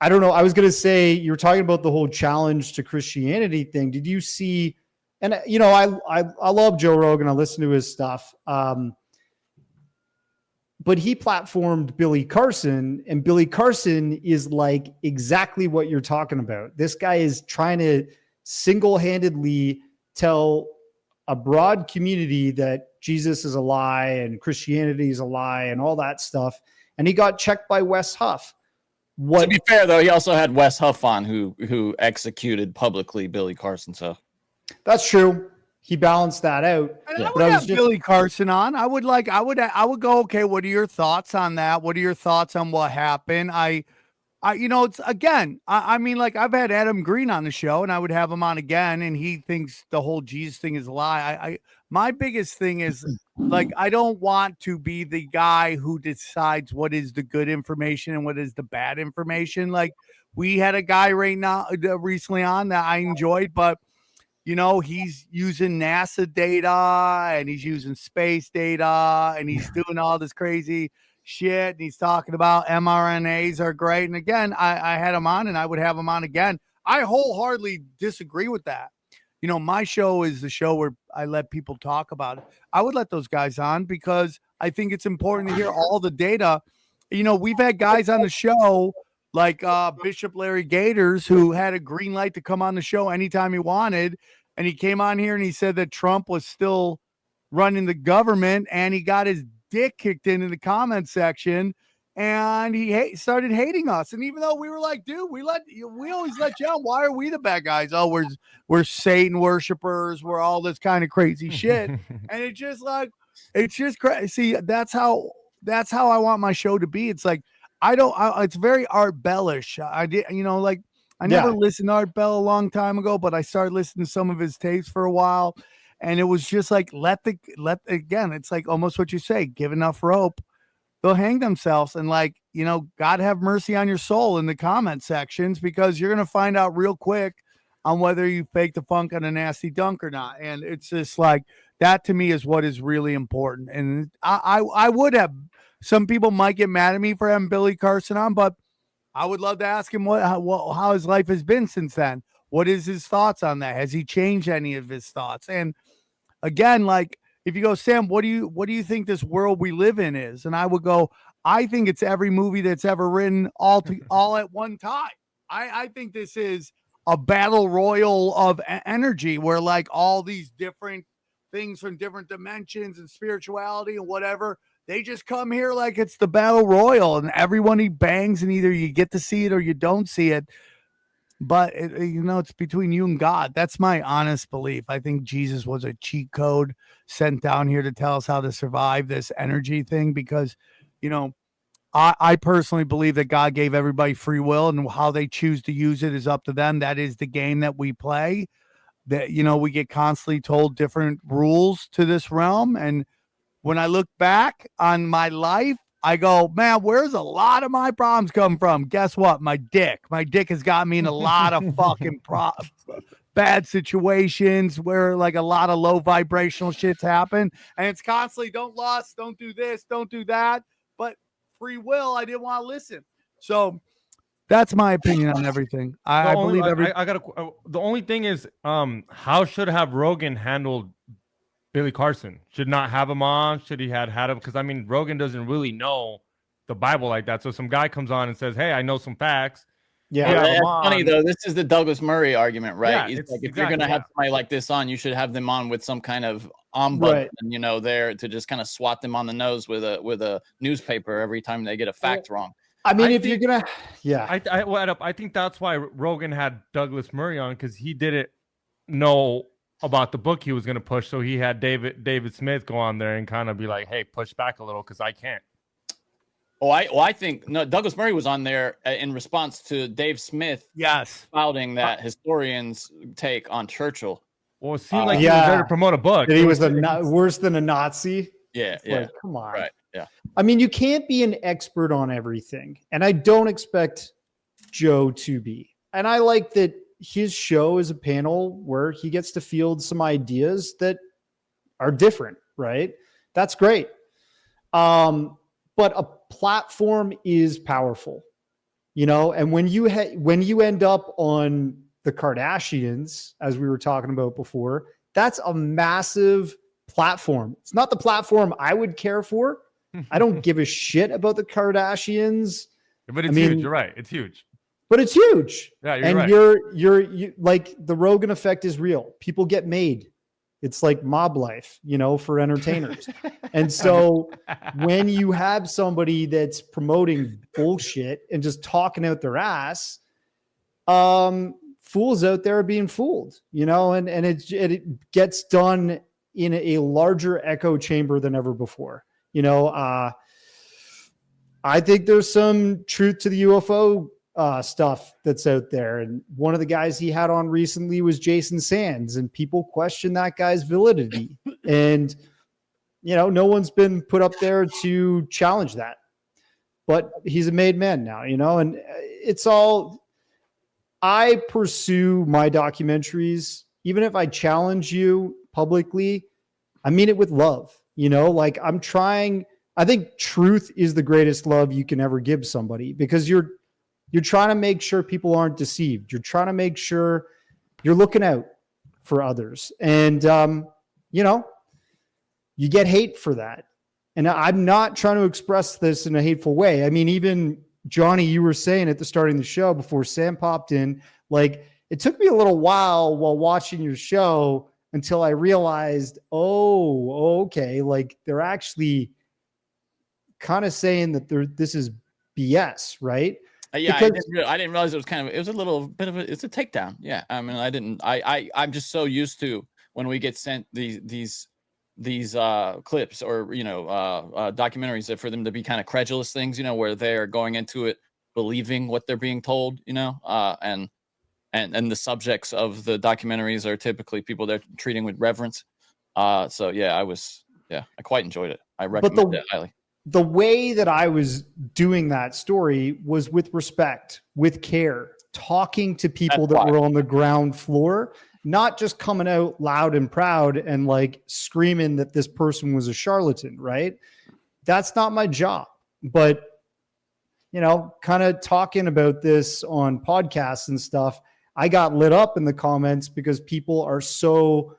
don't know. I was going to say, you're talking about the whole challenge to Christianity thing. Did you see, and I love Joe Rogan. I listen to his stuff. But he platformed Billy Carson, and Billy Carson is like exactly what you're talking about. This guy is trying to single-handedly tell a broad community that Jesus is a lie and Christianity is a lie and all that stuff. And he got checked by Wes Huff. To be fair, though, he also had Wes Huff on who executed publicly Billy Carson. So that's true. He balanced that out. I would have Billy Carson on. I would go, okay, what are your thoughts on that? What are your thoughts on what happened? It's again, I mean, like, I've had Adam Green on the show and I would have him on again, and he thinks the whole Jesus thing is a lie. My biggest thing is, like, I don't want to be the guy who decides what is the good information and what is the bad information. Like, we had a guy right now recently on that I enjoyed, but you know, he's using NASA data and he's using space data and he's doing all this crazy shit. And he's talking about mRNAs are great. And again, I had him on and I would have him on again. I wholeheartedly disagree with that. You know, my show is the show where I let people talk about it. I would let those guys on because I think it's important to hear all the data. You know, we've had guys on the show like Bishop Larry Gators, who had a green light to come on the show anytime he wanted. And he came on here and he said that Trump was still running the government, and he got his dick kicked in the comment section, and he started hating us. And even though we were like, dude, we always let you on. Why are we the bad guys? Oh, we're Satan worshipers. We're all this kind of crazy shit. And it's just crazy. See, that's how I want my show to be. It's like, it's very Art Bellish. I never listened to Art Bell a long time ago, but I started listening to some of his tapes for a while. And it was just like, again, it's like almost what you say, give enough rope, they'll hang themselves. And like, you know, God have mercy on your soul in the comment sections, because you're going to find out real quick on whether you fake the funk on a nasty dunk or not. And it's just like, that to me is what is really important. And I would have, some people might get mad at me for having Billy Carson on, but I would love to ask him how his life has been since then. What is his thoughts on that? Has he changed any of his thoughts? And again, like, if you go, Sam, what do you think this world we live in is? And I would go, I think it's every movie that's ever written all at one time. I think this is a battle royal of energy where like all these different things from different dimensions and spirituality and whatever, they just come here like it's the battle royal, and everyone he bangs, and either you get to see it or you don't see it. But it's between you and God. That's my honest belief. I think Jesus was a cheat code sent down here to tell us how to survive this energy thing, because, you know, I personally believe that God gave everybody free will, and how they choose to use it is up to them. That is the game that we play. That, you know, we get constantly told different rules to this realm. And when I look back on my life, I go, man, where's a lot of my problems come from? Guess what? My dick has got me in a lot of fucking bad situations where like a lot of low vibrational shits happen. And it's constantly, don't lust, don't do this, don't do that. But free will, I didn't want to listen. So that's my opinion on everything. I believe the only thing is, how should have Rogan handled Billy Carson? Should not have him on? Should he had him? Because I mean, Rogan doesn't really know the Bible like that. So some guy comes on and says, "Hey, I know some facts." Yeah, that's funny though. This is the Douglas Murray argument, right? Yeah, like, if you're gonna have somebody like this on, you should have them on with some kind of ombudsman, you know, there to just kind of swat them on the nose with a newspaper every time they get a fact wrong. I mean, you're gonna, I think that's why Rogan had Douglas Murray on, because he didn't know about the book he was going to push. So he had David Smith go on there and kind of be like, hey, push back a little, because I can't. I think Douglas Murray was on there in response to Dave Smith spouting that historians take on Churchill. Well, it seemed like he was there to promote a book. That he was worse than a Nazi. Yeah, like, come on. Right, yeah. I mean, you can't be an expert on everything. And I don't expect Joe to be. And I like that his show is a panel where he gets to field some ideas that are different, right? That's great. But a platform is powerful, you know, and when you end up on the Kardashians, as we were talking about before, that's a massive platform. It's not the platform I would care for. I don't give a shit about the Kardashians. But it's huge. You're right. It's huge. But it's huge. Yeah, you're right. You're like, the Rogan effect is real. People get made. It's like mob life, you know, for entertainers. And so when you have somebody that's promoting bullshit and just talking out their ass, fools out there are being fooled, you know, and it gets done in a larger echo chamber than ever before. You know, I think there's some truth to the UFO stuff that's out there. And one of the guys he had on recently was Jason Sands, and people question that guy's validity. And, you know, no one's been put up there to challenge that. But he's a made man now, you know, and it's all, I pursue my documentaries even if I challenge you publicly, I mean it with love, you know, like I think truth is the greatest love you can ever give somebody, because you're trying to make sure people aren't deceived. You're trying to make sure you're looking out for others. And, you know, you get hate for that. And I'm not trying to express this in a hateful way. I mean, even Johnny, you were saying at the starting of the show before Sam popped in, like, it took me a little while watching your show until I realized, oh, okay, like they're actually kind of saying that this is BS, right? Yeah, Because, I didn't realize it was a little bit of it's a takedown. Yeah, I mean, I'm just so used to when we get sent these clips or, you know, documentaries, that for them to be kind of credulous things, you know, where they're going into it believing what they're being told, you know, and the subjects of the documentaries are typically people they're treating with reverence. So yeah, I quite enjoyed it. I recommend it highly. The way that I was doing that story was with respect, with care, talking to people that were on the ground floor, not just coming out loud and proud and like screaming that this person was a charlatan, right? That's not my job. But, you know, kind of talking about this on podcasts and stuff, I got lit up in the comments because people are so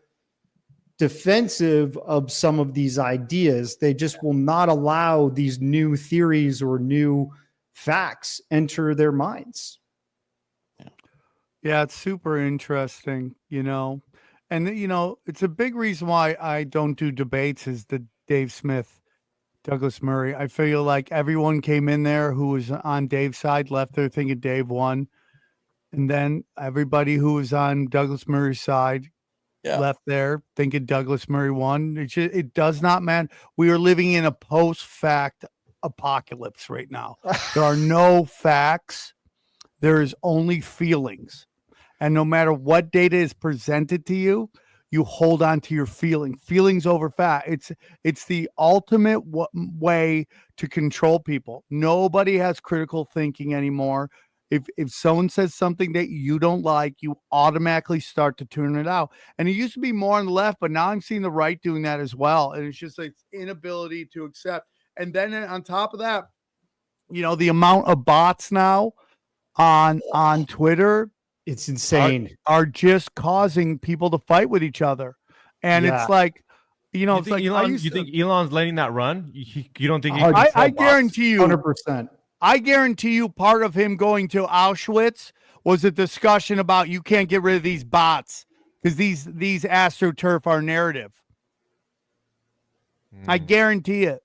defensive of some of these ideas. They just will not allow these new theories or new facts enter their minds. Yeah, it's super interesting, you know. And, you know, it's a big reason why I don't do debates is the Dave Smith, Douglas Murray. I feel like everyone came in there who was on Dave's side, left there thinking Dave won. And then everybody who was on Douglas Murray's side left there thinking Douglas Murray won. It does not matter. We are living in a post-fact apocalypse right now. There are no facts. There is only feelings. And no matter what data is presented to you, you hold on to your feelings over fact. It's the ultimate way to control people. Nobody has critical thinking anymore. If someone says something that you don't like, you automatically start to tune it out. And it used to be more on the left, but now I'm seeing the right doing that as well. And it's just like inability to accept. And then on top of that, you know, the amount of bots now on Twitter, it's insane, are just causing people to fight with each other. And it's like, you know, it's like you think Elon's letting that run? You don't think? I guarantee you, 100%. I guarantee you, part of him going to Auschwitz was a discussion about you can't get rid of these bots because these AstroTurf are narrative. I guarantee it.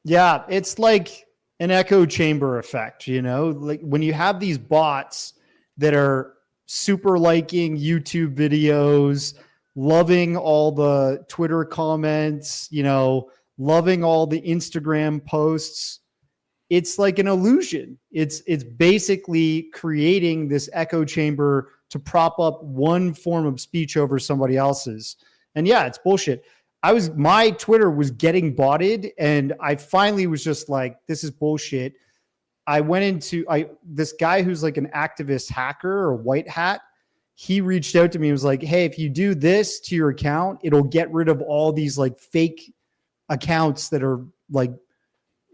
Yeah, it's like an echo chamber effect, you know, like when you have these bots that are super liking YouTube videos, loving all the Twitter comments, you know, loving all the Instagram posts. It's like an illusion. It's basically creating this echo chamber to prop up one form of speech over somebody else's. And yeah, it's bullshit. My Twitter was getting botted, and I finally was just like, this is bullshit. I went into this guy who's like an activist hacker or white hat. He reached out to me and was like, hey, if you do this to your account, it'll get rid of all these like fake accounts that are like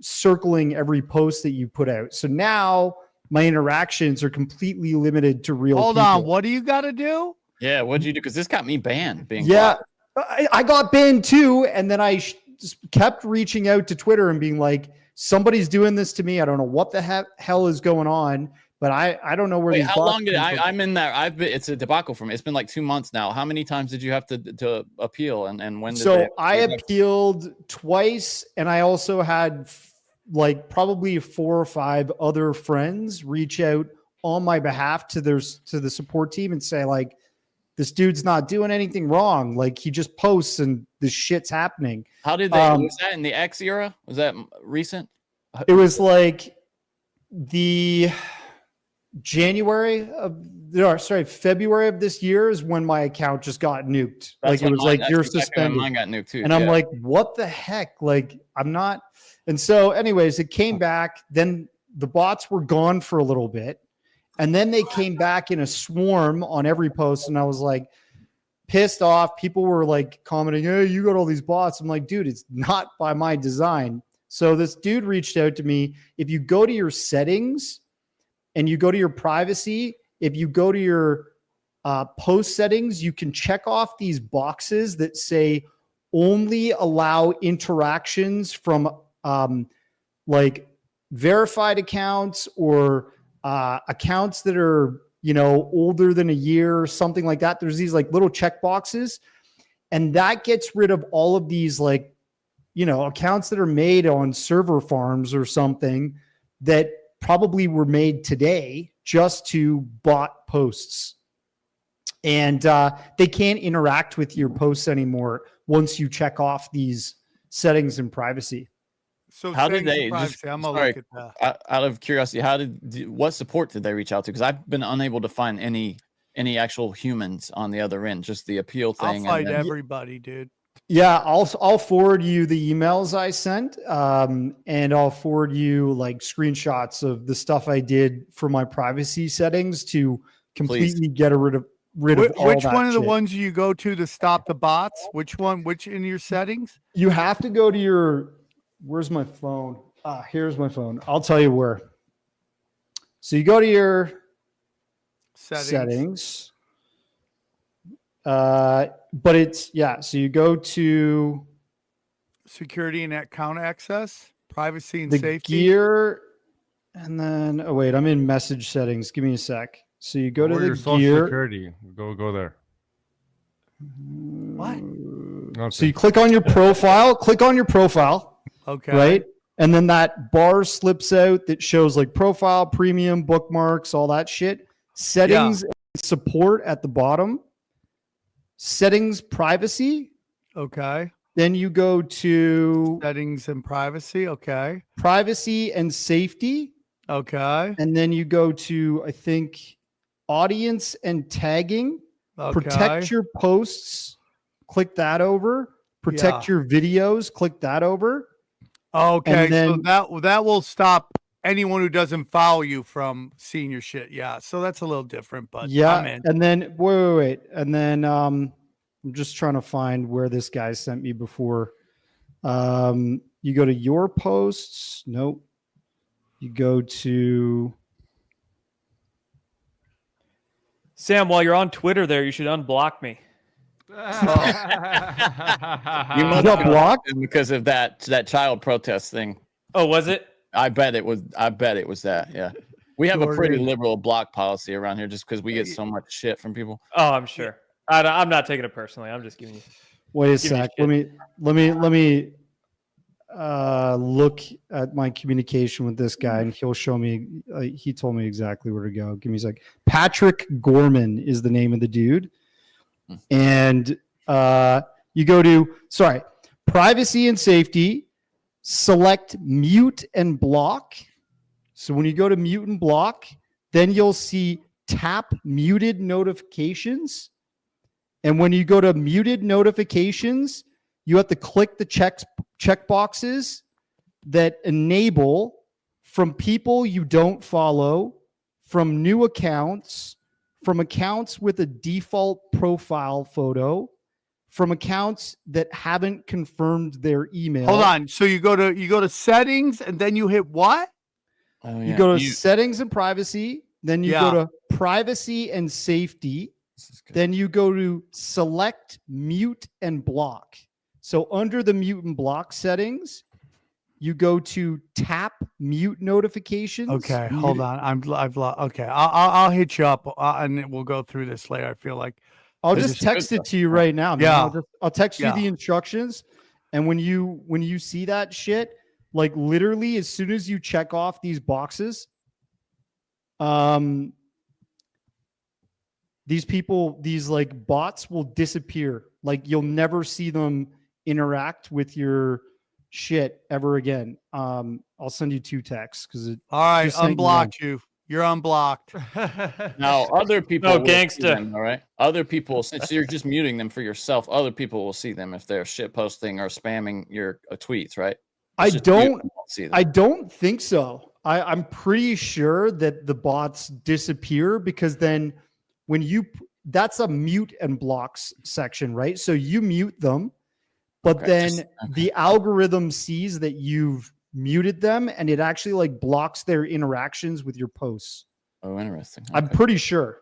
circling every post that you put out. So now my interactions are completely limited to real Hold people. on. What do you got to do? Yeah, what'd you do? Because this got me banned. I got banned too. And then I just kept reaching out to Twitter and being like, somebody's doing this to me. I don't know what the hell is going on, but I don't know where these how long did I'm in there? It's a debacle for me. It's been like 2 months now. How many times did you have to appeal? And when did I appealed twice, and I also had like probably 4 or 5 other friends reach out on my behalf to the support team and say like, this dude's not doing anything wrong. Like he just posts and this shit's happening. How did they, was that in the X era? Was that recent? It was like the February of this year is when my account just got nuked. That's like it was like, you're exactly suspended. Mine got nuked too. And I'm like, what the heck? Like I'm not. And so anyways, it came back. Then the bots were gone for a little bit. And then they came back in a swarm on every post. And I was like, pissed off. People were like commenting, "Hey, you got all these bots." I'm like, dude, it's not by my design. So this dude reached out to me. If you go to your settings and you go to your privacy, if you go to your post settings, you can check off these boxes that say only allow interactions from like verified accounts or accounts that are, you know, older than a year or something like that. There's these like little check boxes, and that gets rid of all of these like, you know, accounts that are made on server farms or something that probably were made today just to bot posts. And they can't interact with your posts anymore once you check off these settings and privacy. So How did they? I'm gonna look at that. Out of curiosity, what support did they reach out to? Because I've been unable to find any actual humans on the other end. Just the appeal thing. I'll fight everybody, dude. Yeah, I'll forward you the emails I sent, and I'll forward you like screenshots of the stuff I did for my privacy settings to completely get rid of all which that one of the shit. ones you go to stop the bots? Which one? Which in your settings? You have to go to your. Where's my phone? Here's my phone. I'll tell you where. So you go to your settings. But it's so you go to security and account access, privacy and the safety. Gear, and then wait, I'm in message settings. Give me a sec. So you go to Or your the social gear. security. Go there. What? Okay. So you click on your profile. Click on your profile. Okay. Right. And then that bar slips out that shows like profile, premium, bookmarks, all that shit. Settings, and support at the bottom. Settings, privacy. Okay. Then you go to Settings and privacy. Okay. privacy and safety. Okay. And then you go to, I think, audience and tagging. Okay. Protect your posts. Click that over. Protect your videos. Click that over. Okay. And then- so that will stop anyone who doesn't follow you from seeing your shit. Yeah. So that's a little different, but I'm in. And then wait. And then I'm just trying to find where this guy sent me before. You go to your posts. Nope. You go to Sam, while you're on Twitter there, you should unblock me. You You must got have blocked? because of that child protest thing. Oh, was it? I bet it was that. Yeah. We have a pretty Jordan. liberal block policy around here just because we get so much shit from people. Oh, I'm sure. I'm not taking it personally. I'm just giving you. Wait a me sec. shit. Let me look at my communication with this guy, and he'll show me. He told me exactly where to go. Give me a sec. Patrick Gorman is the name of the dude, and you go to privacy and safety. Select mute and block. So when you go to mute and block, then you'll see tap muted notifications. And when you go to muted notifications, you have to click the check boxes that enable from people you don't follow, from new accounts, from accounts with a default profile photo, from accounts that haven't confirmed their email. Hold on. So you go to settings and then you hit what? Oh, You go to settings and privacy, then you go Yeah. to privacy and safety, then you go to select mute and block. So under the mute and block settings, you go to tap mute notifications. Okay, hold on. Okay, I'll hit you up and we'll go through this later. I feel like I'll This just is text good it to you right now. Man. Yeah. I'll text you Yeah. the instructions. And when you see that shit, like literally as soon as you check off these boxes, these like bots will disappear. Like you'll never see them interact with your shit ever again. I'll send you 2 texts because all right, just saying unblocked you. You're unblocked. Now, other people will see gangsta. them, all right? Other people, since you're just muting them for yourself, other people will see them if they're shit posting or spamming your tweets, right? I It's just you don't that won't see them. I don't think so. I'm pretty sure that the bots disappear because then when you that's a mute and blocks section, right? So you mute them, but then the algorithm sees that you've muted them and it actually like blocks their interactions with your posts. Oh, interesting. I'm pretty sure.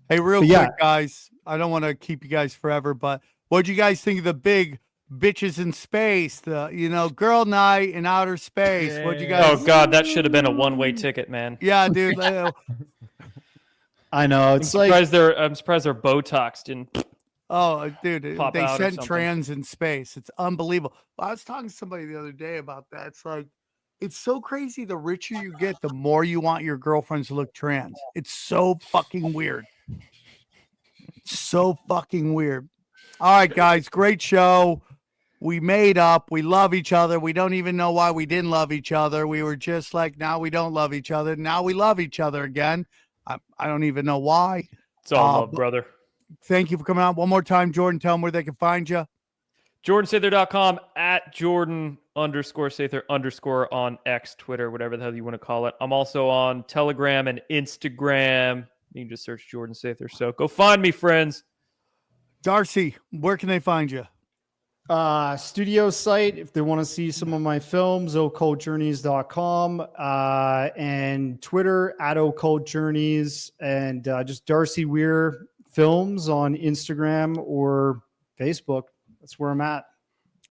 Hey, real But quick, yeah. guys. I don't want to keep you guys forever, but what'd you guys think of the big bitches in space? The girl night in outer space. What'd you guys? Oh God, that should have been a one-way ticket, man. Yeah, dude. I know. I'm surprised they're Botoxed didn't. Oh, dude, Pop they out or sent something. trans in space. It's unbelievable. I was talking to somebody the other day about that. It's like, it's so crazy. The richer you get, the more you want your girlfriends to look trans. It's so fucking weird. So fucking weird. All right, guys, great show. We made up. We love each other. We don't even know why we didn't love each other. We were just like, now we don't love each other. Now we love each other again. I don't even know why. It's all love, brother. Thank you for coming on. One more time, Jordan, tell them where they can find you. JordanSather.com at Jordan_Sather_ on X, Twitter, whatever the hell you want to call it. I'm also on Telegram and Instagram. You can just search Jordan Sather. So go find me, friends. Darcy, where can they find you? Studio site, if they want to see some of my films, occultjourneys.com, and Twitter at occultjourneys, and just Darcy Weir Films on Instagram or Facebook. That's where I'm at.